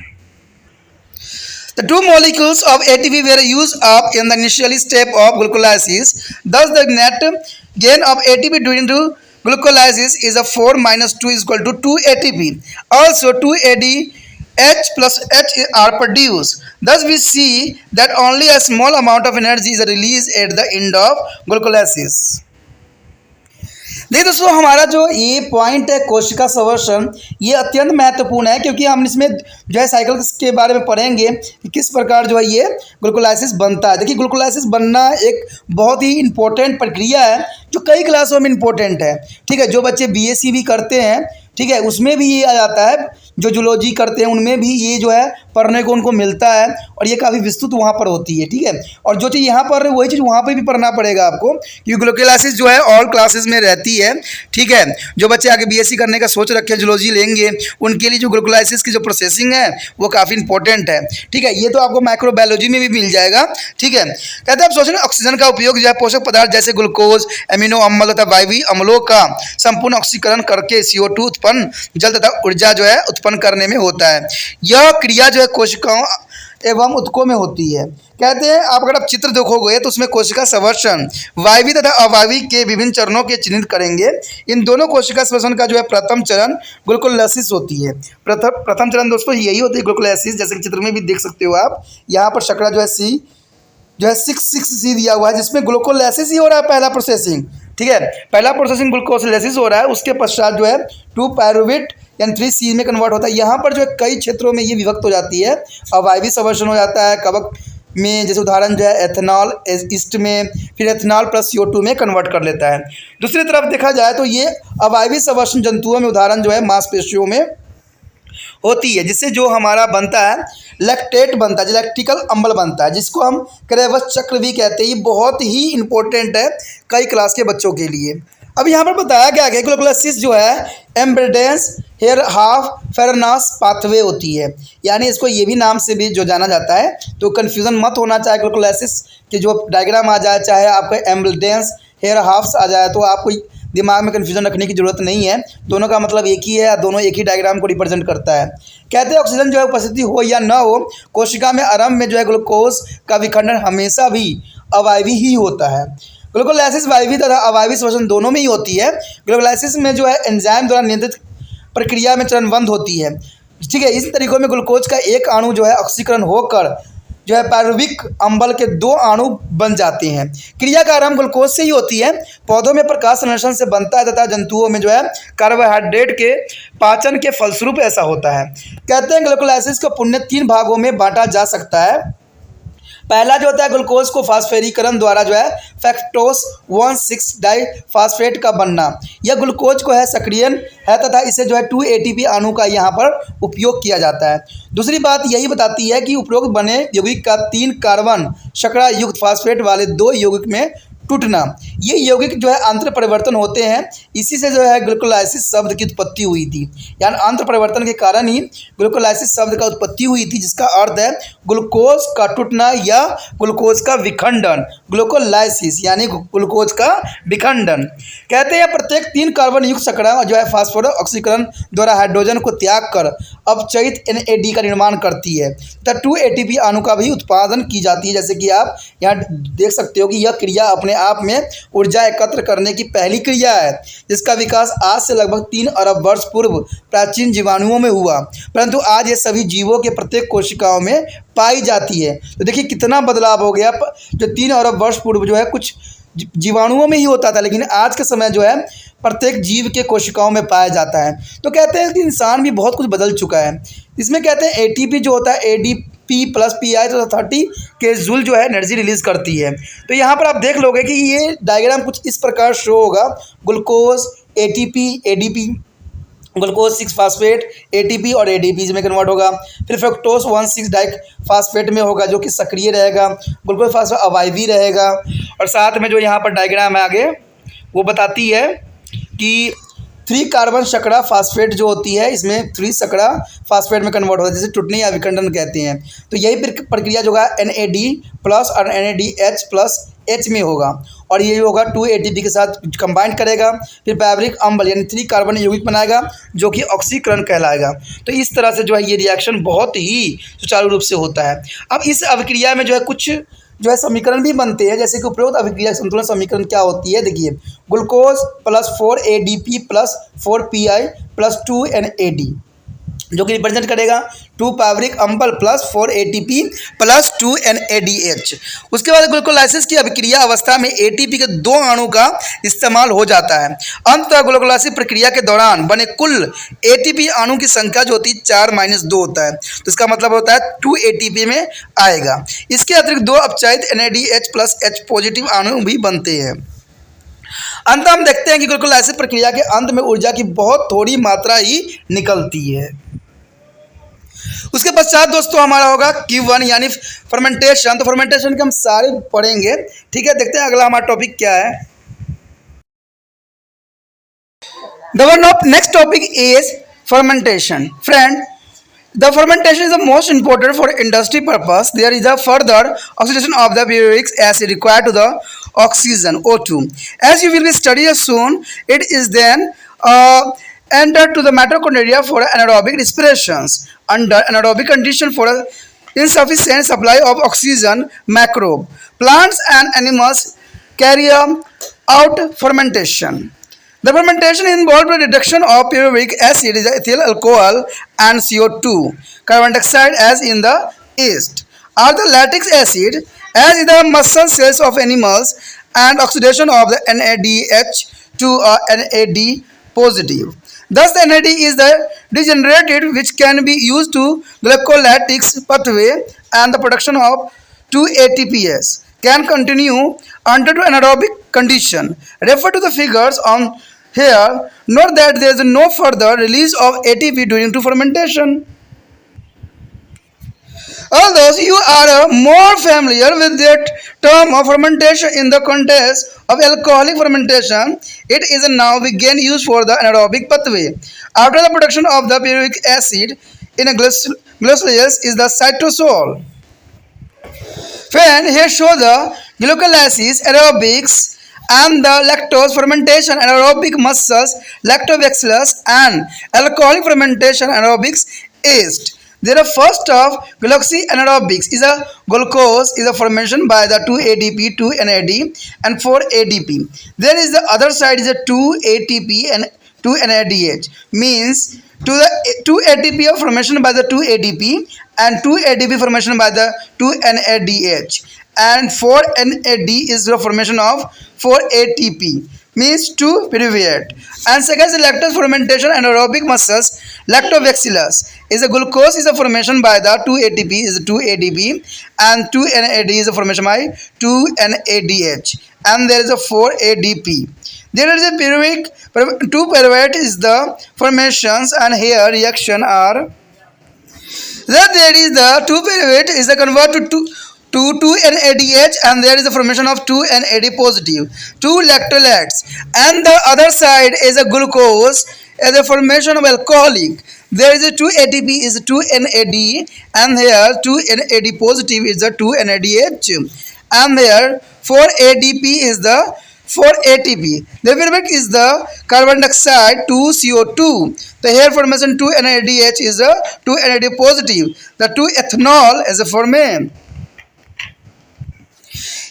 The two molecules of ATP were used up in the initial step of glucolysis. Thus, the net gain of ATP during the glucolysis is a 4 minus 2 is equal to 2 ATP. Also, 2 ADH plus H are produced. Thus, we see that only a small amount of energy is released at the end of glucolysis. देखिए दोस्तों, हमारा जो ये point है कोशिका संवर्धन, ये अत्यंत महत्वपूर्ण है क्योंकि हम इसमें जो है साइकिल के बारे में पढ़ेंगे कि किस प्रकार जो है ये ग्लूकोलाइसिस बनता है। देखिए, ग्लूकोलाइसिस बनना एक बहुत ही इंपॉर्टेंट प्रक्रिया है जो कई क्लासों में इंपॉर्टेंट है। ठीक है, जो बच्चे बीएससी भी करते हैं, ठीक है, उसमें भी ये आ जाता है, जो जूलॉजी करते हैं उनमें भी ये जो है पढ़ने को उनको मिलता है और ये काफ़ी विस्तृत वहाँ पर होती है। ठीक है, और जो चीज़ यहाँ पर वही चीज़ वहाँ पर भी पढ़ना पड़ेगा आपको, क्योंकि ग्लूकोलाइसिस जो है ऑल क्लासेस में रहती है। ठीक है, जो बच्चे आगे बीएससी करने का सोच रखे हैं, जूलॉजी लेंगे, उनके लिए जो ग्लूकोलाइसिस की जो प्रोसेसिंग है वो काफ़ी इंपॉर्टेंट है। ठीक है, ये तो आपको माइक्रोबायोलॉजी में भी मिल जाएगा। ठीक है, कहते हैं आप सोचें ऑक्सीजन का उपयोग जो है पोषक पदार्थ जैसे ग्लूकोज, एमिनो अम्ल तथा वायवीय अम्लों का संपूर्ण ऑक्सीकरण करके CO2 उत्पन्न जल तथा ऊर्जा जो है उत्पन्न करने में होता है। यह क्रिया जो है कोशिकाओं एवं ऊतकों में होती है। कहते हैं आप अगर आप चित्र देखोगे तो उसमें कोशिका संवर्धन वायवीय तथा अवायवीय के विभिन्न चरणों के चिन्हित करेंगे। इन दोनों कोशिका संवर्धन का जो है प्रथम चरण ग्लूकोलाइसिस होती है। प्रथम चरण दोस्तों यही होती है ग्लूकोलाइसिस, जैसे कि चित्र में भी देख सकते हो आप। यहाँ पर शकड़ा जो है सी जो है 6 दिया हुआ है, जिसमें ग्लूकोलाइसिस ही हो रहा है पहला प्रोसेसिंग। ठीक है, पहला प्रोसेसिंग ग्लूकोलाइसिस हो रहा है, उसके पश्चात जो है 2 पायरुवेट यानी 3C में कन्वर्ट होता है। यहाँ पर जो है कई क्षेत्रों में ये विभक्त हो जाती है। अवायवीय संवर्धन हो जाता है कवक में, जैसे उदाहरण जो है एथेनॉल ईस्ट में, फिर एथेनॉल प्लस CO2 में कन्वर्ट कर लेता है। दूसरी तरफ देखा जाए तो ये अवायवीय संवर्धन जंतुओं में उदाहरण जो है मांसपेशियों में होती है, जिससे जो हमारा बनता है लैक्टेट बनता है, जो लैक्टिकल अम्ल बनता है, जिसको हम क्रेवस चक्र भी कहते हैं। ये बहुत ही इंपॉर्टेंट है कई क्लास के बच्चों के लिए। अब यहाँ पर बताया गया है ग्लूकोलाइसिस जो है एम्ब्रेडेंस हेयर हाफ फेरनास पाथवे होती है, यानी इसको ये भी नाम से भी जो जाना जाता है, तो कन्फ्यूज़न मत होना। चाहे ग्लूकोलाइसिस के जो डायग्राम आ जाए, चाहे आपका एम्ब्रेडेंस हेयर हाफ्स आ जाए, तो आपको दिमाग में कन्फ्यूजन रखने की जरूरत नहीं है। दोनों का मतलब एक ही है, दोनों एक ही डायग्राम को रिप्रेजेंट करता है। कहते हैं ऑक्सीजन जो है उपस्थिति हो या न हो, कोशिका में आरंभ में जो है ग्लूकोज का विखंडन हमेशा भी अवायवीय ही होता है। ग्लूकोलाइसिस वायवीय तथा अवायवीय संवर्धन दोनों में ही होती है। ग्लूकोलाइसिस में जो है एंजाइम द्वारा नियंत्रित प्रक्रिया में चरणबद्ध होती है। ठीक है, इस तरीकों में ग्लूकोज का एक अणु जो है ऑक्सीकरण होकर जो है पायरुविक अम्ल के 2 अणु बन जाते हैं। क्रिया का आरंभ ग्लूकोज से ही होती है। पौधों में प्रकाश संश्लेषण से बनता है तथा जंतुओं में जो है कार्बोहाइड्रेट के पाचन के फलस्वरूप ऐसा होता है। कहते हैं ग्लूकोलाइसिस को पुण्य 3 भागों में बांटा जा सकता है। पहला जो होता है ग्लूकोज को फास्फेरीकरण द्वारा जो है फैक्टोस 1,6-डाइफॉस्फेट का बनना। यह ग्लूकोज को है सक्रियण है तथा इसे जो है 2 ATP अणु का यहाँ पर उपयोग किया जाता है। दूसरी बात यही बताती है कि उपरोक्त बने यौगिक का 3 कार्बन शकड़ा युक्त फास्फेट वाले 2 यौगिक में टूटना, ये यौगिक जो है अंतर परिवर्तन होते हैं। इसी से जो है ग्लूकोलाइसिस शब्द की उत्पत्ति हुई थी, यानी अंतर परिवर्तन के कारण ही ग्लूकोलाइसिस शब्द का उत्पत्ति हुई थी, जिसका अर्थ है ग्लूकोज का टूटना या ग्लूकोज का विखंडन। ग्लूकोलाइसिस यानी ग्लूकोज का विखंडन। कहते हैं प्रत्येक 3 कार्बन युक्त शकड़ा जो है फास्फोरस ऑक्सीकरण द्वारा हाइड्रोजन को त्याग कर अपचयित NAD का निर्माण करती है तथा 2 ATP अणु का भी उत्पादन की जाती है। जैसे कि आप यहाँ देख सकते हो कि यह क्रिया अपने आप में ऊर्जा एकत्र करने की पहली क्रिया है, जिसका विकास आज से लगभग 3 अरब वर्ष पूर्व प्राचीन जीवाणुओं में हुआ, परंतु आज ये सभी जीवों के प्रत्येक कोशिकाओं में पाई जाती है। तो देखिए कितना बदलाव हो गया। जो 3 अरब वर्ष पूर्व जो है कुछ जीवाणुओं में ही होता था, लेकिन आज के समय जो है प्रत्येक जीव के कोशिकाओं में पाया जाता है। तो कहते हैं कि इंसान भी बहुत कुछ बदल चुका है। इसमें कहते हैं एटीपी जो होता है एडीपी प्लस पीआई तो 30 के जूल जो है एनर्जी रिलीज करती है। तो यहाँ पर आप देख लोगे कि ये डायग्राम कुछ इस प्रकार शो होगा, glucose, ATP, ADP, glucose 6 phosphate, ATP और एडीपी में कन्वर्ट होगा। फिर फ्रक्टोज 1,6 डाइक फास्फेट में होगा जो कि सक्रिय रहेगा। ग्लूकोज फास्फेट अवायवी रहेगा। और साथ में जो यहाँ पर डायग्राम है आगे वो बताती है कि 3 कार्बन शर्करा फास्फेट जो होती है इसमें 3 शर्करा फास्फेट में कन्वर्ट होता है, जिसे टूटने या विखंडन कहते हैं। तो यही प्रक्रिया जो है NAD प्लस और NADH प्लस H में होगा और ये होगा 2 ATP के साथ कंबाइन करेगा। फिर पैब्रिक अम्ल यानी 3 कार्बन यौगिक बनाएगा जो कि ऑक्सीकरण कहलाएगा। तो इस तरह से जो है ये रिएक्शन बहुत ही सुचारू रूप से होता है। अब इस अभिक्रिया में जो है कुछ जो है समीकरण भी बनते हैं, जैसे कि उपरोक्त अभिक्रिया संतुलन समीकरण क्या होती है, देखिए glucose plus 4 ADP plus 4 PI plus 2 NAD जो कि रिप्रेजेंट करेगा 2 पैब्रिक अम्ल प्लस 4 ATP प्लस 2 NADH। उसके बाद ग्लूकोलाइसिस की अभिक्रिया अवस्था में ATP के 2 अणु का इस्तेमाल हो जाता है। अंततः ग्लूकोलाइसिस प्रक्रिया के दौरान बने कुल ATP अणु की संख्या जो होती है 4-2 होता है। तो इसका मतलब होता है 2 ATP में आएगा। इसके अतिरिक्त 2 अपचयित NADH प्लस H पॉजिटिव अणु भी बनते हैं। अंत हम देखते हैं कि ग्लूकोलाइसिस प्रक्रिया के अंत में ऊर्जा की बहुत थोड़ी मात्रा ही निकलती है। उसके पश्चात दोस्तों हमारा होगा Q1 यानी फर्मेंटेशन। तो फर्मेंटेशन के हम सारे पढ़ेंगे, ठीक है। देखते हैं अगला हमारा टॉपिक क्या है। The next topic is fermentation. Friend, the fermentation is the most important for industry purpose. There is a further oxidation of the pyruvic acid required to the oxygen O2. As you will be studying soon, it is then entered to the mitochondria for anaerobic respirations. Under anaerobic condition for insufficient supply of oxygen, microbe, plants and animals carry out fermentation. The fermentation involves the reduction of pyruvic acid, the ethyl alcohol, and CO2, carbon dioxide as in the yeast, or the lactic acid as in the muscle cells of animals, and oxidation of the NADH to NAD positive. Thus, the NAD is the degenerated which can be used to glycolytic pathway, and the production of 2 ATPs can continue under anaerobic condition. Refer to the figures on here. Note that there is no further release of ATP during fermentation. Although you are more familiar with that term of fermentation in the context of alcoholic fermentation, it is now again used for the anaerobic pathway. After the production of the pyruvic acid in a glycolysis is the cytosol. Friend, here show the glycolysis, aerobics, and the lactose fermentation, anaerobic muscles, lactobacillus, and alcoholic fermentation, anaerobics yeast. There are first of glycolysis anaerobics is a glucose is a fermentation by the 2 ADP, 2 NAD, and 4 ADP. There is the other side is a 2 ATP and 2 NADH. Means to the 2 ATP of formation by the 2 ADP and 2 ADP formation by the 2 NADH, and 4 NAD is the formation of 4 ATP, means 2 pyruvate. And second is lactose fermentation anaerobic muscles, lactobacillus is a glucose is a formation by the 2 ATP is 2 ADP, and 2 NAD is a formation by 2 NADH, and there is a 4 ADP. There is a pyruvic 2 pyruvate is the formations, and here reaction are that there is the 2 pyruvate is the convert to 2 NADH, and there is a formation of 2 NAD positive, 2 lactolates, and the other side is a glucose as a formation of alcoholic. There is a 2 ATP is 2 NAD, and here 2 NAD positive is the 2 NADH, and there 4 ADP is the 4 ATP. The pyruvic is the carbon dioxide 2 CO2. The here formation 2 NADH is a 2 NAD positive. The 2 ethanol is a formation.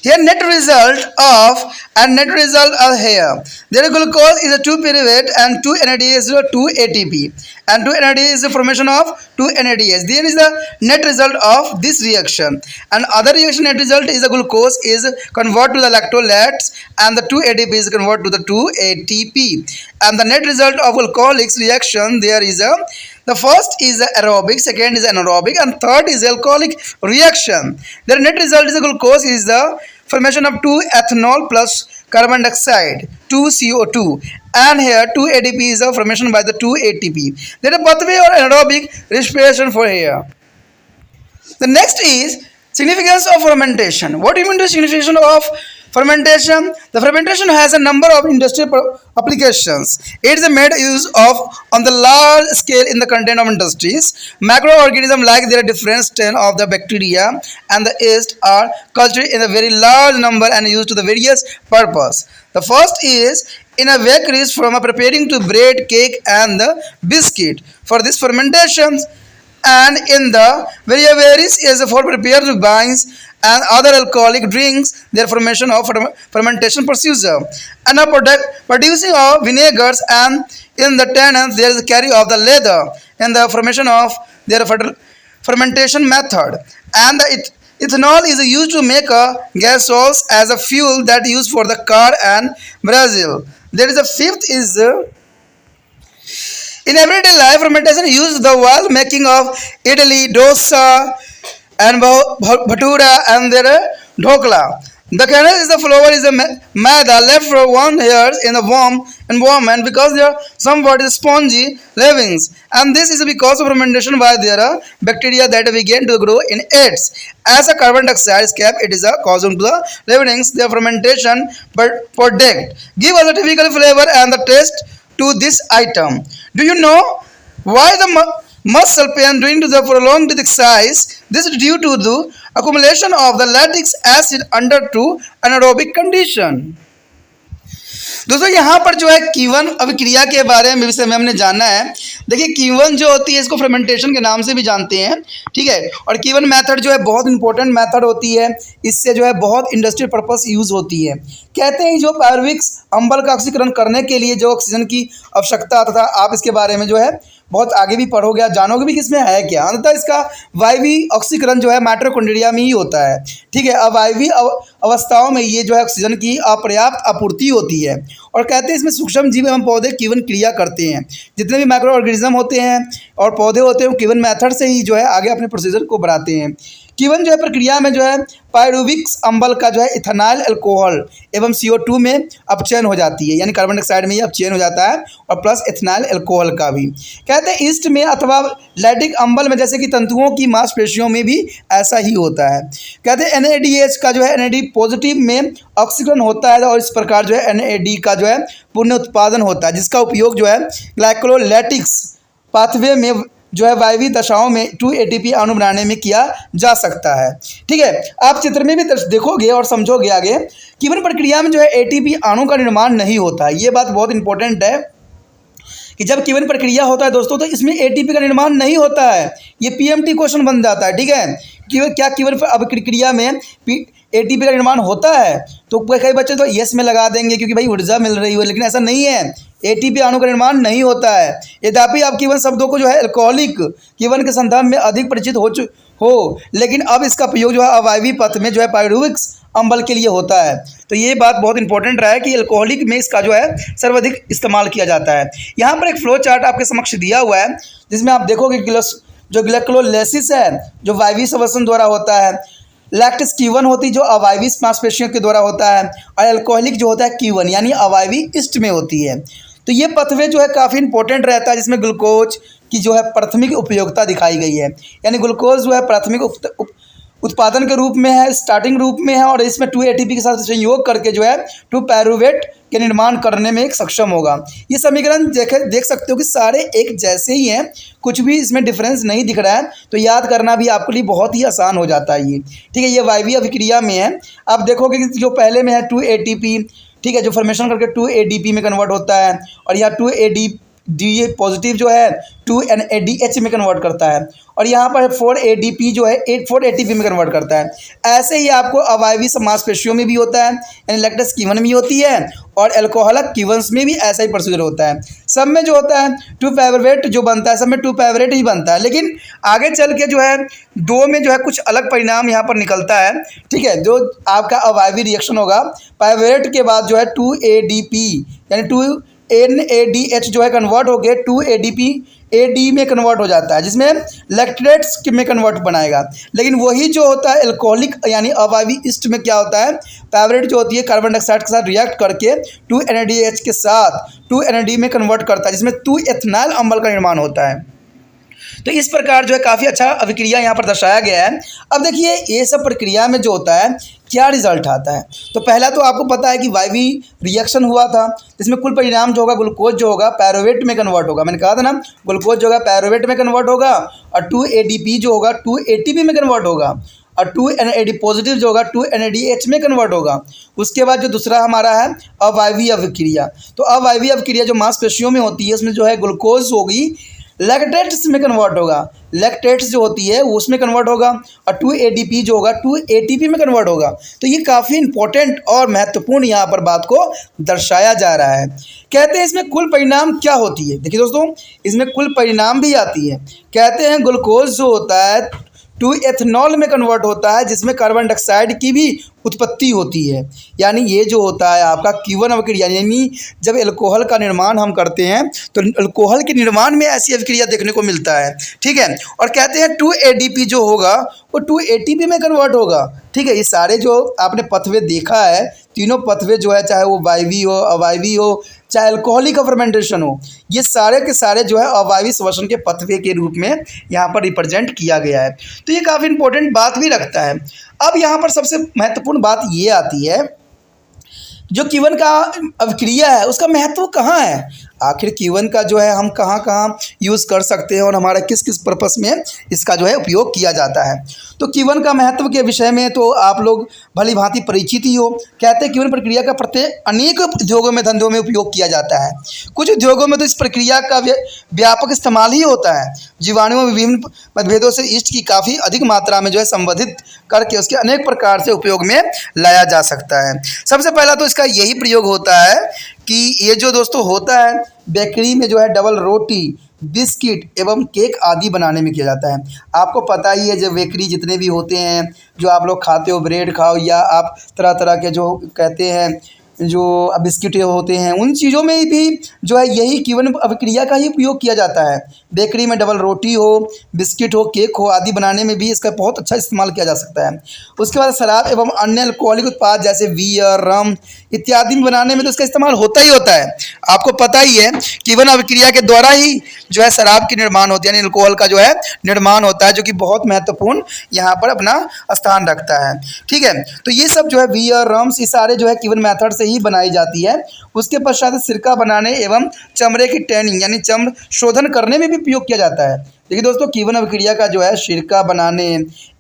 Here net result of and net result are here. There glucose is a 2 pyruvate and 2 NADH is a 2 ATP and 2 NADH is the formation of 2 NADH. There is the net result of this reaction, and other reaction net result is the glucose is convert to the lactolates and the 2 ATP is convert to the 2 ATP, and the net result of alcoholics reaction there is a the first is aerobic, second is anaerobic, and third is alcoholic reaction. The net result is the glucose is the formation of 2 ethanol plus carbon dioxide, 2 CO2, and here 2 ADP is the formation by the 2 ATP. There is a pathway or anaerobic respiration for here. The next is significance of fermentation. What do you mean by signification of fermentation? The fermentation has a number of industrial applications. It is made use of on the large scale in the content of industries. Microorganisms like their different strain of the bacteria and the yeast are cultured in a very large number and used to the various purpose. The first is in a bakeries from preparing to bread, cake, and the biscuit. For this fermentation, and in the various is for prepared wines and other alcoholic drinks, their formation of fermentation procedure, and a producing of vinegars, and in the tannins there is carry of the leather in the formation of their fermentation method, and the ethanol is used to make a gasoline as a fuel that used for the car and Brazil. There is a fifth is in everyday life, fermentation uses the while making of idli, dosa, and bhatura and their dhokla. The kernel is the flour is the maida left for 1 year in the environment because there are somewhat spongy leavings, and this is because of fermentation by there are bacteria that begin to grow in it. As a carbon dioxide escape, it is a cause to the leavings. The fermentation but product give us a typical flavor and the taste to this item. Do you know why the muscle pain during the prolonged exercise? This is due to the accumulation of the lactic acid under to anaerobic condition. दोस्तों यहाँ पर जो है KEYone अभिक्रिया के बारे में विषय में हमने जाना है। देखिए कीवन जो होती है इसको फर्मेंटेशन के नाम से भी जानते हैं, ठीक है, और कीवन मेथड जो है बहुत इंपॉर्टेंट मेथड होती है, इससे जो है बहुत इंडस्ट्रियल पर्पस यूज़ होती है। कहते हैं जो पायरुविक अम्ल का ऑक्सीकरण करने के लिए जो ऑक्सीजन की आवश्यकता तथा आप इसके बारे में जो है बहुत आगे भी पढ़ोगे, आप जानोगे भी कि इसमें है क्या। अंततः इसका वायवी ऑक्सीकरण जो है माइटोकॉन्ड्रिया में ही होता है, ठीक है। अवायवी अवस्थाओं में ये जो है ऑक्सीजन की अपर्याप्त आपूर्ति होती है, और कहते हैं इसमें सूक्ष्म जीव एवं पौधे कीवन क्रिया करते हैं। जितने भी माइक्रो ऑर्गेनिज्म होते हैं और पौधे होते हैं वो कीवन मेथड से ही जो है आगे अपने प्रोसीजर को बढ़ाते हैं। कीवन जो है प्रक्रिया में जो है पायरुविक अम्ल का जो है इथेनॉल अल्कोहल एवं CO2 में अपचयन हो जाती है, यानी कार्बन डाइऑक्साइड में ही अपचयन हो जाता है, और प्लस इथेनॉल अल्कोहल का भी। कहते हैं ईस्ट में अथवा लैक्टिक अम्ल में जैसे कि तंतुओं की मांसपेशियों में भी ऐसा ही होता है। कहते हैं NADH का जो है NAD पॉजिटिव में ऑक्सीकरण होता है, और इस प्रकार जो है NAD का जो है पुनः उत्पादन होता है, जिसका उपयोग जो है ग्लाइकोलाइटिक्स पाथवे में जो है वायवीय दशाओं में 2 ATP अणु बनाने में किया जा सकता है, ठीक है। आप चित्र में भी देखोगे और समझोगे आगे। कीवन प्रक्रिया में जो है ATP अणु का निर्माण नहीं होता है। ये बात बहुत इंपॉर्टेंट है कि जब कीवन प्रक्रिया होता है दोस्तों तो इसमें ATP का निर्माण नहीं होता है। ये PMT क्वेश्चन बन जाता है, ठीक है, कि क्या कीवन अभिक्रिया में ATP का निर्माण होता है? तो कई बच्चे तो यस में लगा देंगे क्योंकि भाई ऊर्जा मिल रही हो, लेकिन ऐसा नहीं है। ATP अणु का निर्माण नहीं होता है। यद्यपि आप कीवन शब्दों को जो है अल्कोहलिक कीवन के संदर्भ में अधिक परिचित हो, लेकिन अब इसका प्रयोग जो है अवायवीय पथ में जो है पायरुविक अम्ल के लिए होता है। तो ये बात बहुत इंपॉर्टेंट रहा है कि अल्कोहलिक में इसका जो है सर्वाधिक इस्तेमाल किया जाता है। यहाँ पर एक फ्लो चार्ट आपके समक्ष दिया हुआ है, जिसमें आप देखोगे जो ग्लाइकोलाइसिस है जो वायवीय श्वसन द्वारा होता है, लैक्टिस कीवन होती जो अवायवीय मांसपेशियों के द्वारा होता है, और अल्कोहलिक जो होता है कीवन यानी अवायवीय ईस्ट में होती है। तो ये पथवे जो है काफ़ी इंपॉर्टेंट रहता है, जिसमें ग्लूकोज की जो है प्राथमिक उपयोगिता दिखाई गई है, यानी ग्लूकोज जो है प्राथमिक उत्पादन के रूप में है, स्टार्टिंग रूप में है, और इसमें 2 ATP के साथ संयोग करके जो है 2 पायरुवेट के निर्माण करने में एक सक्षम होगा। ये समीकरण देख सकते हो कि सारे एक जैसे ही हैं, कुछ भी इसमें डिफरेंस नहीं दिख रहा है, तो याद करना भी आपके लिए बहुत ही आसान हो जाता है ये, ठीक है। ये वायवीय अभिक्रिया में है। आप देखोगे कि जो पहले में है 2 ATP, ठीक है, जो फॉर्मेशन करके 2 ADP में कन्वर्ट होता है, और यहाँ 2 डी पॉजिटिव जो है 2NADH में कन्वर्ट करता है, और यहाँ पर 4ADP जो है 4ATP में कन्वर्ट करता है। ऐसे ही आपको अवायवी मांसपेशियों में भी होता है, यानी लैक्टस कीवन में होती है, और एल्कोहलिक कीवंस में भी ऐसा ही प्रोसीजर होता है। सब में जो होता है 2 पाइरुवेट जो बनता है, सब में 2 पाइरुवेट ही बनता है, लेकिन आगे चल के जो है 2 में जो है कुछ अलग परिणाम यहाँ पर निकलता है। ठीक है, जो आपका अवायवी रिएक्शन होगा पाइरुवेट के बाद जो है 2ADP यानी 2NADH जो है कन्वर्ट होकर 2ADP में कन्वर्ट हो जाता है, जिसमें लैक्टेट्स में कन्वर्ट बनाएगा। लेकिन वही जो होता है एल्कोहलिक यानी अवायवी ईस्ट में क्या होता है, पाइरुवेट जो होती है कार्बन डाइऑक्साइड के साथ रिएक्ट करके 2NADH के साथ 2NAD में कन्वर्ट करता है, जिसमें 2 एथेनॉल अम्ल का निर्माण होता है। तो इस प्रकार जो है काफ़ी अच्छा अभिक्रिया यहाँ पर दर्शाया गया है। अब देखिए ये सब प्रक्रिया में जो होता है क्या रिजल्ट आता है। तो पहला तो आपको पता है कि वायवी रिएक्शन हुआ था, इसमें कुल परिणाम जो होगा ग्लूकोज जो होगा पाइरुवेट में कन्वर्ट होगा। मैंने कहा था ना ग्लूकोज जो होगा पाइरुवेट में कन्वर्ट होगा, और 2ADP जो होगा 2ATP में कन्वर्ट होगा, और 2NAD पॉजिटिव जो होगा 2NADH में कन्वर्ट होगा। उसके बाद जो दूसरा हमारा है अवायवीय अभिक्रिया। तो अवायवीय अभिक्रिया जो मांसपेशियों में होती है उसमें जो है ग्लूकोज होगी लैक्टेट्स में कन्वर्ट होगा, लैक्टेट्स जो होती है वो उसमें कन्वर्ट होगा, और 2ADP जो होगा 2ATP में कन्वर्ट होगा। तो ये काफ़ी इंपॉर्टेंट और महत्वपूर्ण यहाँ पर बात को दर्शाया जा रहा है। कहते हैं इसमें कुल परिणाम क्या होती है। देखिए दोस्तों, इसमें कुल परिणाम भी आती है। कहते हैं ग्लूकोज जो होता है 2 एथेनॉल में कन्वर्ट होता है, जिसमें कार्बन डाइऑक्साइड की भी उत्पत्ति होती है। यानी ये जो होता है आपका Q1 अभिक्रिया, यानी जब एल्कोहल का निर्माण हम करते हैं तो एल्कोहल के निर्माण में ऐसी अभिक्रिया देखने को मिलता है। ठीक है, और कहते हैं 2ADP जो होगा वो 2ATP में कन्वर्ट होगा। ठीक है, ये सारे जो आपने पथवे देखा है, तीनों पथवे जो है चाहे वो वायवी हो अवायवी हो चाहे अल्कोहलिक फर्मेंटेशन हो, ये सारे के सारे जो है अवायवी श्वसन के पथवे के रूप में यहाँ पर रिप्रेजेंट किया गया है। तो ये काफ़ी इंपॉर्टेंट बात भी रखता है। अब यहाँ पर सबसे महत्वपूर्ण बात ये आती है, जो Q1 का अभिक्रिया है उसका महत्व कहाँ है। आखिर Q1 का जो है हम कहाँ कहाँ यूज़ कर सकते हैं और हमारा किस किस पर्पस में इसका जो है उपयोग किया जाता है। तो Q1 का महत्व के विषय में तो आप लोग भली भांति परिचित ही हो। कहते हैं Q1 प्रक्रिया का प्रत्येक अनेक उद्योगों में धंधों में उपयोग किया जाता है। कुछ उद्योगों में तो इस प्रक्रिया का व्यापक इस्तेमाल ही होता है। जीवाणुओं में विभिन्न मतभेदों से ईस्ट की काफ़ी अधिक मात्रा में जो है संवर्धित करके उसके अनेक प्रकार से उपयोग में लाया जा सकता है। सबसे पहला तो इसका यही प्रयोग होता है कि ये जो दोस्तों होता है बेकरी में जो है डबल रोटी बिस्किट एवं केक आदि बनाने में किया जाता है। आपको पता ही है जब बेकरी जितने भी होते हैं जो आप लोग खाते हो, ब्रेड खाओ या आप तरह तरह के जो कहते हैं जो बिस्किट होते हैं, उन चीज़ों में भी जो है यही Q1 अभिक्रिया का ही उपयोग किया जाता है। बेकरी में डबल रोटी हो, बिस्किट हो, केक हो आदि बनाने में भी इसका बहुत अच्छा इस्तेमाल किया जा सकता है। उसके बाद शराब एवं अन्य अल्कोहलिक उत्पाद जैसे बियर रम इत्यादि में बनाने में तो इसका इस्तेमाल होता ही होता है। आपको पता ही है Q1 अभिक्रिया के द्वारा ही जो है शराब की निर्माण होती है, यानी अल्कोहल का जो है निर्माण होता है, जो कि बहुत महत्वपूर्ण यहाँ पर अपना स्थान रखता है। ठीक है, तो ये सब जो है बियर रम्स ये सारे जो है Q1 मेथड से ही बनाई जाती है। उसके पश्चात सिरका बनाने एवं चमड़े की टैनिंग यानी चमड़ शोधन करने में भी उपयोग किया जाता है। देखिए दोस्तों, Q1 अभिक्रिया का जो है सिरका बनाने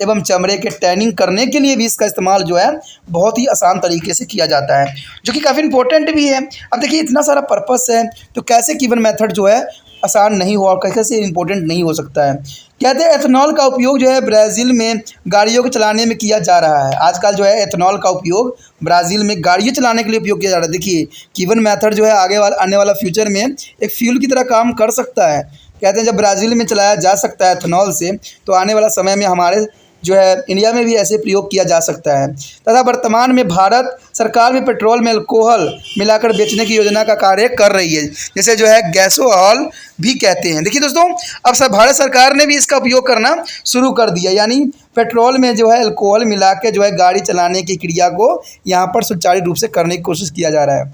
एवं चमड़े के टैनिंग करने के लिए भी इसका इस्तेमाल जो है बहुत ही आसान तरीके से किया जाता है, जो कि काफ़ी इंपॉर्टेंट भी है। अब देखिए इतना सारा पर्पस है तो कैसे Q1 मेथड जो है आसान नहीं हो और कैसे इंपॉर्टेंट नहीं हो सकता है। कहते हैं एथेनॉल का उपयोग जो है ब्राज़ील में गाड़ियों को चलाने में किया जा रहा है। आजकल जो है एथेनॉल का उपयोग ब्राज़ील में गाड़ियाँ चलाने के लिए उपयोग किया जा रहा है। देखिए Q1 मेथड जो है आने वाला फ्यूचर में एक फ्यूल की तरह काम कर सकता है। कहते हैं जब ब्राज़ील में चलाया जा सकता है एथेनॉल से, तो आने वाला समय में हमारे जो है इंडिया में भी ऐसे प्रयोग किया जा सकता है। तथा वर्तमान में भारत सरकार भी पेट्रोल में अल्कोहल मिलाकर बेचने की योजना का कार्य कर रही है, जैसे जो है गैसोहॉल भी कहते हैं। देखिए दोस्तों, अब भारत सरकार ने भी इसका उपयोग करना शुरू कर दिया, यानी पेट्रोल में जो है अल्कोहल मिला के जो है गाड़ी चलाने की क्रिया को यहाँ पर सुचारू रूप से करने की कोशिश किया जा रहा है।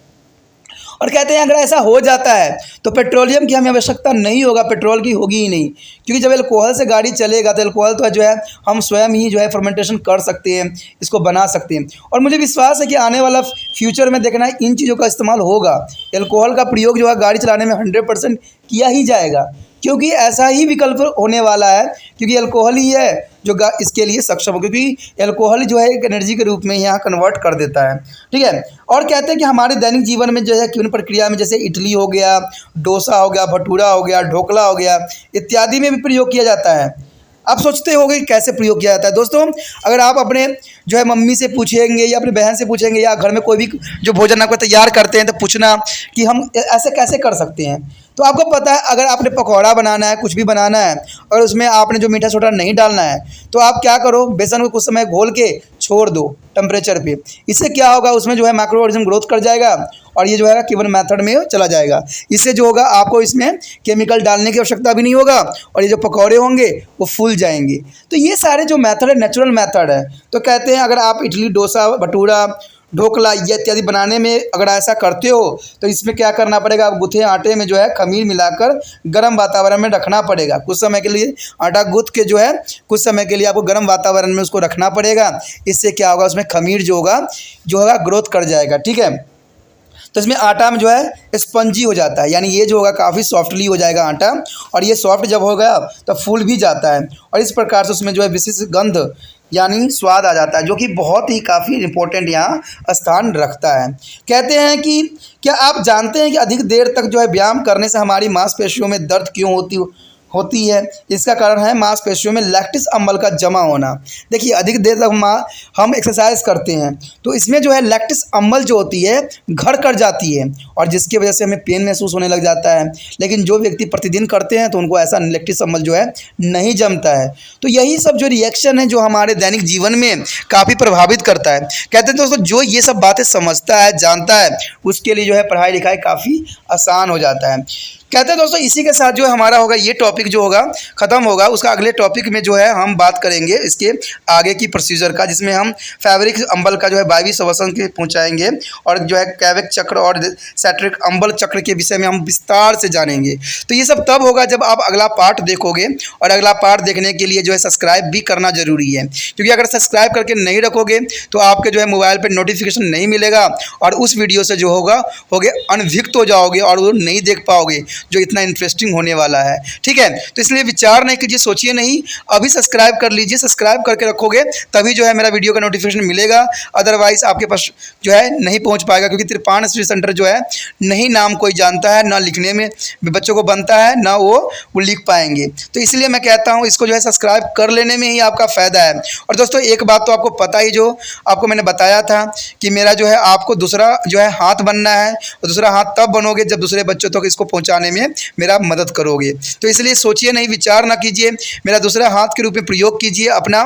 और कहते हैं अगर ऐसा हो जाता है तो पेट्रोलियम की हमें आवश्यकता नहीं होगा, पेट्रोल की होगी ही नहीं, क्योंकि जब अल्कोहल से गाड़ी चलेगा तो अल्कोहल तो जो है हम स्वयं ही जो है फर्मेंटेशन कर सकते हैं, इसको बना सकते हैं। और मुझे विश्वास है कि आने वाला फ्यूचर में देखना इन चीज़ों का इस्तेमाल होगा। अल्कोहल का प्रयोग जो है गाड़ी चलाने में 100% किया ही जाएगा, क्योंकि ऐसा ही विकल्प होने वाला है, क्योंकि अल्कोहल ही है जो इसके लिए सक्षम हो, क्योंकि एल्कोहल जो है एक एनर्जी के रूप में यहाँ कन्वर्ट कर देता है। ठीक है, और कहते हैं कि हमारे दैनिक जीवन में जो है किन प्रक्रिया में, जैसे इडली हो गया, डोसा हो गया, भटूरा हो गया, ढोकला हो गया, इत्यादि में भी प्रयोग किया जाता है। आप सोचते होंगे कि कैसे प्रयोग किया जाता है। दोस्तों, अगर आप अपने जो है मम्मी से पूछेंगे या अपनी बहन से पूछेंगे या घर में कोई भी जो भोजन आपको तैयार करते हैं तो पूछना कि हम ऐसे कैसे कर सकते हैं, तो आपको पता है अगर आपने पकौड़ा बनाना है, कुछ भी बनाना है और उसमें आपने जो मीठा सोडा नहीं डालना है, तो आप क्या करो, बेसन को कुछ समय घोल के छोड़ दो टेम्परेचर पे। इससे क्या होगा, उसमें जो है माइक्रो ऑर्गेनिज्म ग्रोथ कर जाएगा और ये जो है गिवन मेथड में चला जाएगा। इससे जो होगा आपको इसमें केमिकल डालने की आवश्यकता भी नहीं होगा और ये जो पकौड़े होंगे वो फूल जाएंगे। तो ये सारे जो मेथड है नेचुरल मेथड है। तो कहते हैं अगर आप इडली, डोसा, भटूरा, ढोकला ये इत्यादि बनाने में अगर ऐसा करते हो तो इसमें क्या करना पड़ेगा, आप गुथे आटे में जो है खमीर मिलाकर गर्म वातावरण में रखना पड़ेगा। कुछ समय के लिए आटा गूँथ के जो है कुछ समय के लिए आपको गर्म वातावरण में उसको रखना पड़ेगा। इससे क्या होगा, उसमें खमीर जो होगा ग्रोथ कर जाएगा। ठीक है, तो इसमें आटा में जो है स्पंजी हो जाता है, यानी ये जो होगा काफ़ी सॉफ्टली हो जाएगा आटा, और ये सॉफ्ट जब हो गया तो फूल भी जाता है और इस प्रकार से उसमें जो है विशिष्ट गंध यानी स्वाद आ जाता है, जो कि बहुत ही काफ़ी इम्पोर्टेंट यहाँ स्थान रखता है। कहते हैं कि क्या आप जानते हैं कि अधिक देर तक जो है व्यायाम करने से हमारी मांसपेशियों में दर्द क्यों होती है? इसका कारण है मांसपेशियों में लैक्टिक अम्ल का जमा होना। देखिए, अधिक देर तक हम एक्सरसाइज करते हैं तो इसमें जो है लैक्टिक अम्ल जो होती है घर कर जाती है और जिसकी वजह से हमें पेन महसूस होने लग जाता है। लेकिन जो व्यक्ति प्रतिदिन करते हैं तो उनको ऐसा लैक्टिक अम्ल जो है नहीं जमता है। तो यही सब जो रिएक्शन है जो हमारे दैनिक जीवन में काफ़ी प्रभावित करता है। कहते हैं दोस्तों, जो ये सब बातें समझता है, जानता है, उसके लिए जो है पढ़ाई लिखाई काफ़ी आसान हो जाता है। कहते हैं दोस्तों, इसी के साथ जो हमारा होगा ये टॉपिक जो होगा ख़त्म होगा। उसका अगले टॉपिक में जो है हम बात करेंगे इसके आगे की प्रोसीजर का, जिसमें हम फैब्रिक अम्बल का जो है वायवीय श्वसन के पहुंचाएंगे और जो है कैविक चक्र और सेट्रिक अम्बल चक्र के विषय में हम विस्तार से जानेंगे। तो ये सब तब होगा जब आप अगला पार्ट देखोगे, और अगला पार्ट देखने के लिए जो है सब्सक्राइब भी करना ज़रूरी है, क्योंकि अगर सब्सक्राइब करके नहीं रखोगे तो आपके जो है मोबाइल पर नोटिफिकेशन नहीं मिलेगा और उस वीडियो से जो होगा अनभिक्त हो जाओगे और वो नहीं देख पाओगे जो इतना इंटरेस्टिंग होने वाला है। ठीक है, तो इसलिए विचार नहीं कीजिए, सोचिए नहीं, अभी सब्सक्राइब कर लीजिए। सब्सक्राइब करके रखोगे तभी जो है मेरा वीडियो का नोटिफिकेशन मिलेगा, अदरवाइज आपके पास जो है नहीं पहुंच पाएगा, क्योंकि त्रिपाण स्टडी सेंटर जो है नहीं नाम कोई जानता है, ना लिखने में बच्चों को बनता है, ना वो लिख पाएंगे। तो इसलिए मैं कहता हूँ इसको जो है सब्सक्राइब कर लेने में ही आपका फ़ायदा है। और दोस्तों, एक बात तो आपको पता ही, जो आपको मैंने बताया था कि मेरा जो है आपको दूसरा जो है हाथ बनना है, और दूसरा हाथ तब बनोगे जब दूसरे बच्चों तक इसको पहुँचाने में मेरा मदद करोगे। तो इसलिए सोचिए नहीं, विचार ना कीजिए, मेरा दूसरा हाथ के रूप में प्रयोग कीजिए। अपना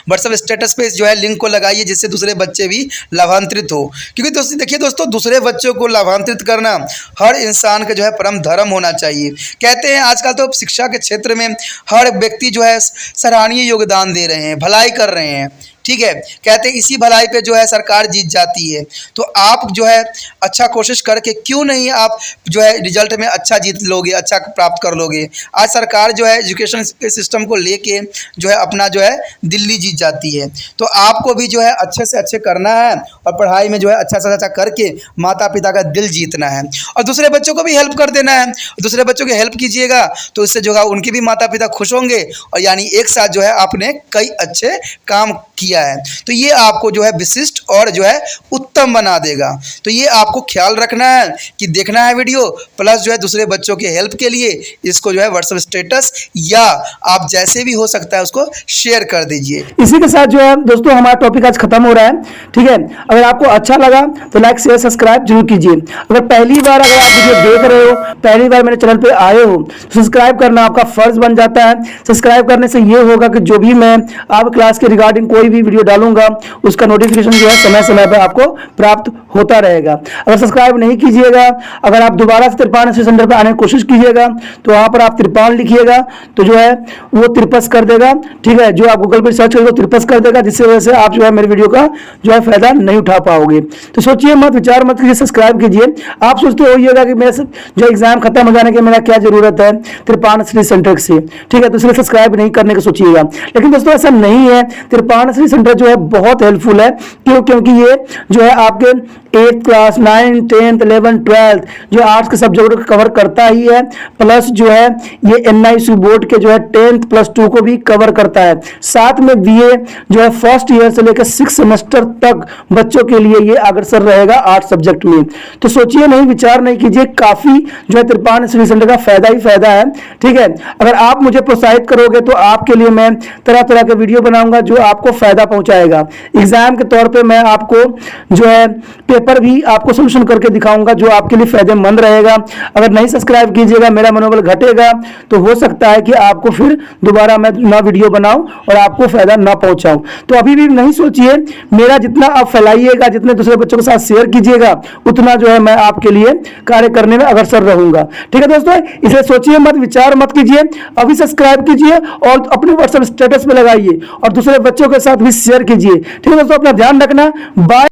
व्हाट्सएप स्टेटस पे जो है लिंक को लगाइए, जिससे दूसरे बच्चे भी लाभान्वित हो। क्योंकि दोस्तों देखिए दोस्तों, दूसरे बच्चों को लाभान्वित करना हर इंसान का जो है परम धर्म होना चाहिए। कहते हैं आजकल तो शिक्षा के क्षेत्र में हर व्यक्ति जो है सराहनीय योगदान दे रहे हैं, भलाई कर रहे हैं। ठीक है, कहते हैं इसी भलाई पे जो है सरकार जीत जाती है। तो आप जो है अच्छा कोशिश करके क्यों नहीं आप जो है रिजल्ट में अच्छा जीत लोगे, अच्छा प्राप्त कर लोगे। आज सरकार जो है एजुकेशन के सिस्टम को लेके जो है अपना जो है दिल्ली जीत जाती है। तो आपको भी जो है अच्छे से अच्छे करना है और पढ़ाई में जो है अच्छा से अच्छा करके माता पिता का दिल जीतना है और दूसरे बच्चों को भी हेल्प कर देना है। दूसरे बच्चों की हेल्प कीजिएगा तो इससे जो है उनके भी माता पिता खुश होंगे और यानी एक साथ जो है आपने कई अच्छे काम किया है। तो ये आपको जो है विशिष्ट और जो है उत्तम बना देगा। तो ये आपको ख्याल रखना है कि देखना है वीडियो, प्लस जो है दूसरे बच्चों के हेल्प के लिए इसको जो है व्हाट्सएप स्टेटस या आप जैसे भी हो सकता है उसको शेयर कर दीजिए। इसी के साथ जो है दोस्तों हमारा टॉपिक आज खत्म हो रहा है। ठीक है, अगर आपको अच्छा लगा तो लाइक शेयर सब्सक्राइब जरूर कीजिए। अगर पहली बार अगर आप वीडियो देख रहे हो, पहली बार मेरे चैनल पे आए हो, तो सब्सक्राइब करना आपका फर्ज बन जाता है। सब्सक्राइब करने से ये होगा कि जो भी मैं आप क्लास के रिगार्डिंग कोई भी वीडियो डालूंगा उसका नोटिफिकेशन जो है समय समय पर आपको प्राप्त होता रहेगा। अगर सब्सक्राइब नहीं कीजिएगा, अगर आप दोबारा से त्रिपाण स्टडी सेंटर पर आने की कोशिश कीजिएगा तो वहां पर आप त्रिपाण लिखिएगा तो जो है वो त्रिपस कर देगा। ठीक है, जो आप गूगल पर सर्च करोगे त्रिपस कर देगा, जिससे वजह से आप जो है मेरे वीडियो का जो है फायदा नहीं उठा पाओगे। तो सोचिए मत, विचार मत कीजिए, सब्सक्राइब कीजिए। आप सोचते होइएगा कि मेरे जो एग्जाम खत्म हो जाने के मेरा क्या जरूरत है त्रिपाण स्टडी सेंटर से। ठीक है, तो इसलिए सब्सक्राइब नहीं करने की सोचिएगा, लेकिन दोस्तों ऐसा नहीं है। त्रिपाण स्टडी सेंटर जो है बहुत हेल्पफुल है। क्योंकि ये जो है आपके 8th class, 9th, 10th, 11th, 12th जो आर्ट्स के सब्जेक्ट को कवर करता ही है, प्लस जो है ये NIC बोर्ड के जो है 10th प्लस 2 को भी कवर करता है। साथ में BA जो है फर्स्ट ईयर से लेकर 6 सेमेस्टर तक बच्चों के लिए ये अग्रसर रहेगा आर्ट्स सब्जेक्ट में। तो सोचिए नहीं, विचार नहीं कीजिए, काफी जो है तिरपान स्टडी सेंटर का फायदा ही फायदा है। ठीक है, अगर आप मुझे प्रोत्साहित करोगे तो आपके लिए मैं तरह तरह के वीडियो बनाऊंगा जो आपको फायदा पहुंचाएगा। एग्जाम के तौर पे मैं आपको जो है पेपर भी आपको सोल्यूशन करके दिखाऊंगा जो आपके लिए फायदेमंद रहेगा। अगर नहीं सब्सक्राइब कीजिएगा, मेरा मनोबल घटेगा, तो हो सकता है कि आपको फिर दोबारा मैं ना वीडियो बनाऊं और आपको फायदा ना पहुंचाऊं। तो अभी भी नहीं सोचिए, मेरा जितना आप फैलाइएगा, जितने दूसरे बच्चों के साथ शेयर कीजिएगा, उतना जो है मैं आपके लिए कार्य करने में अग्रसर रहूंगा। ठीक है दोस्तों, इसे सोचिए मत, विचार मत कीजिए, अभी सब्सक्राइब कीजिए और अपने व्हाट्सएप स्टेटस पे लगाइए और दूसरे बच्चों के साथ भी शेयर कीजिए। ठीक है दोस्तों, अपना ध्यान रखना, बाय।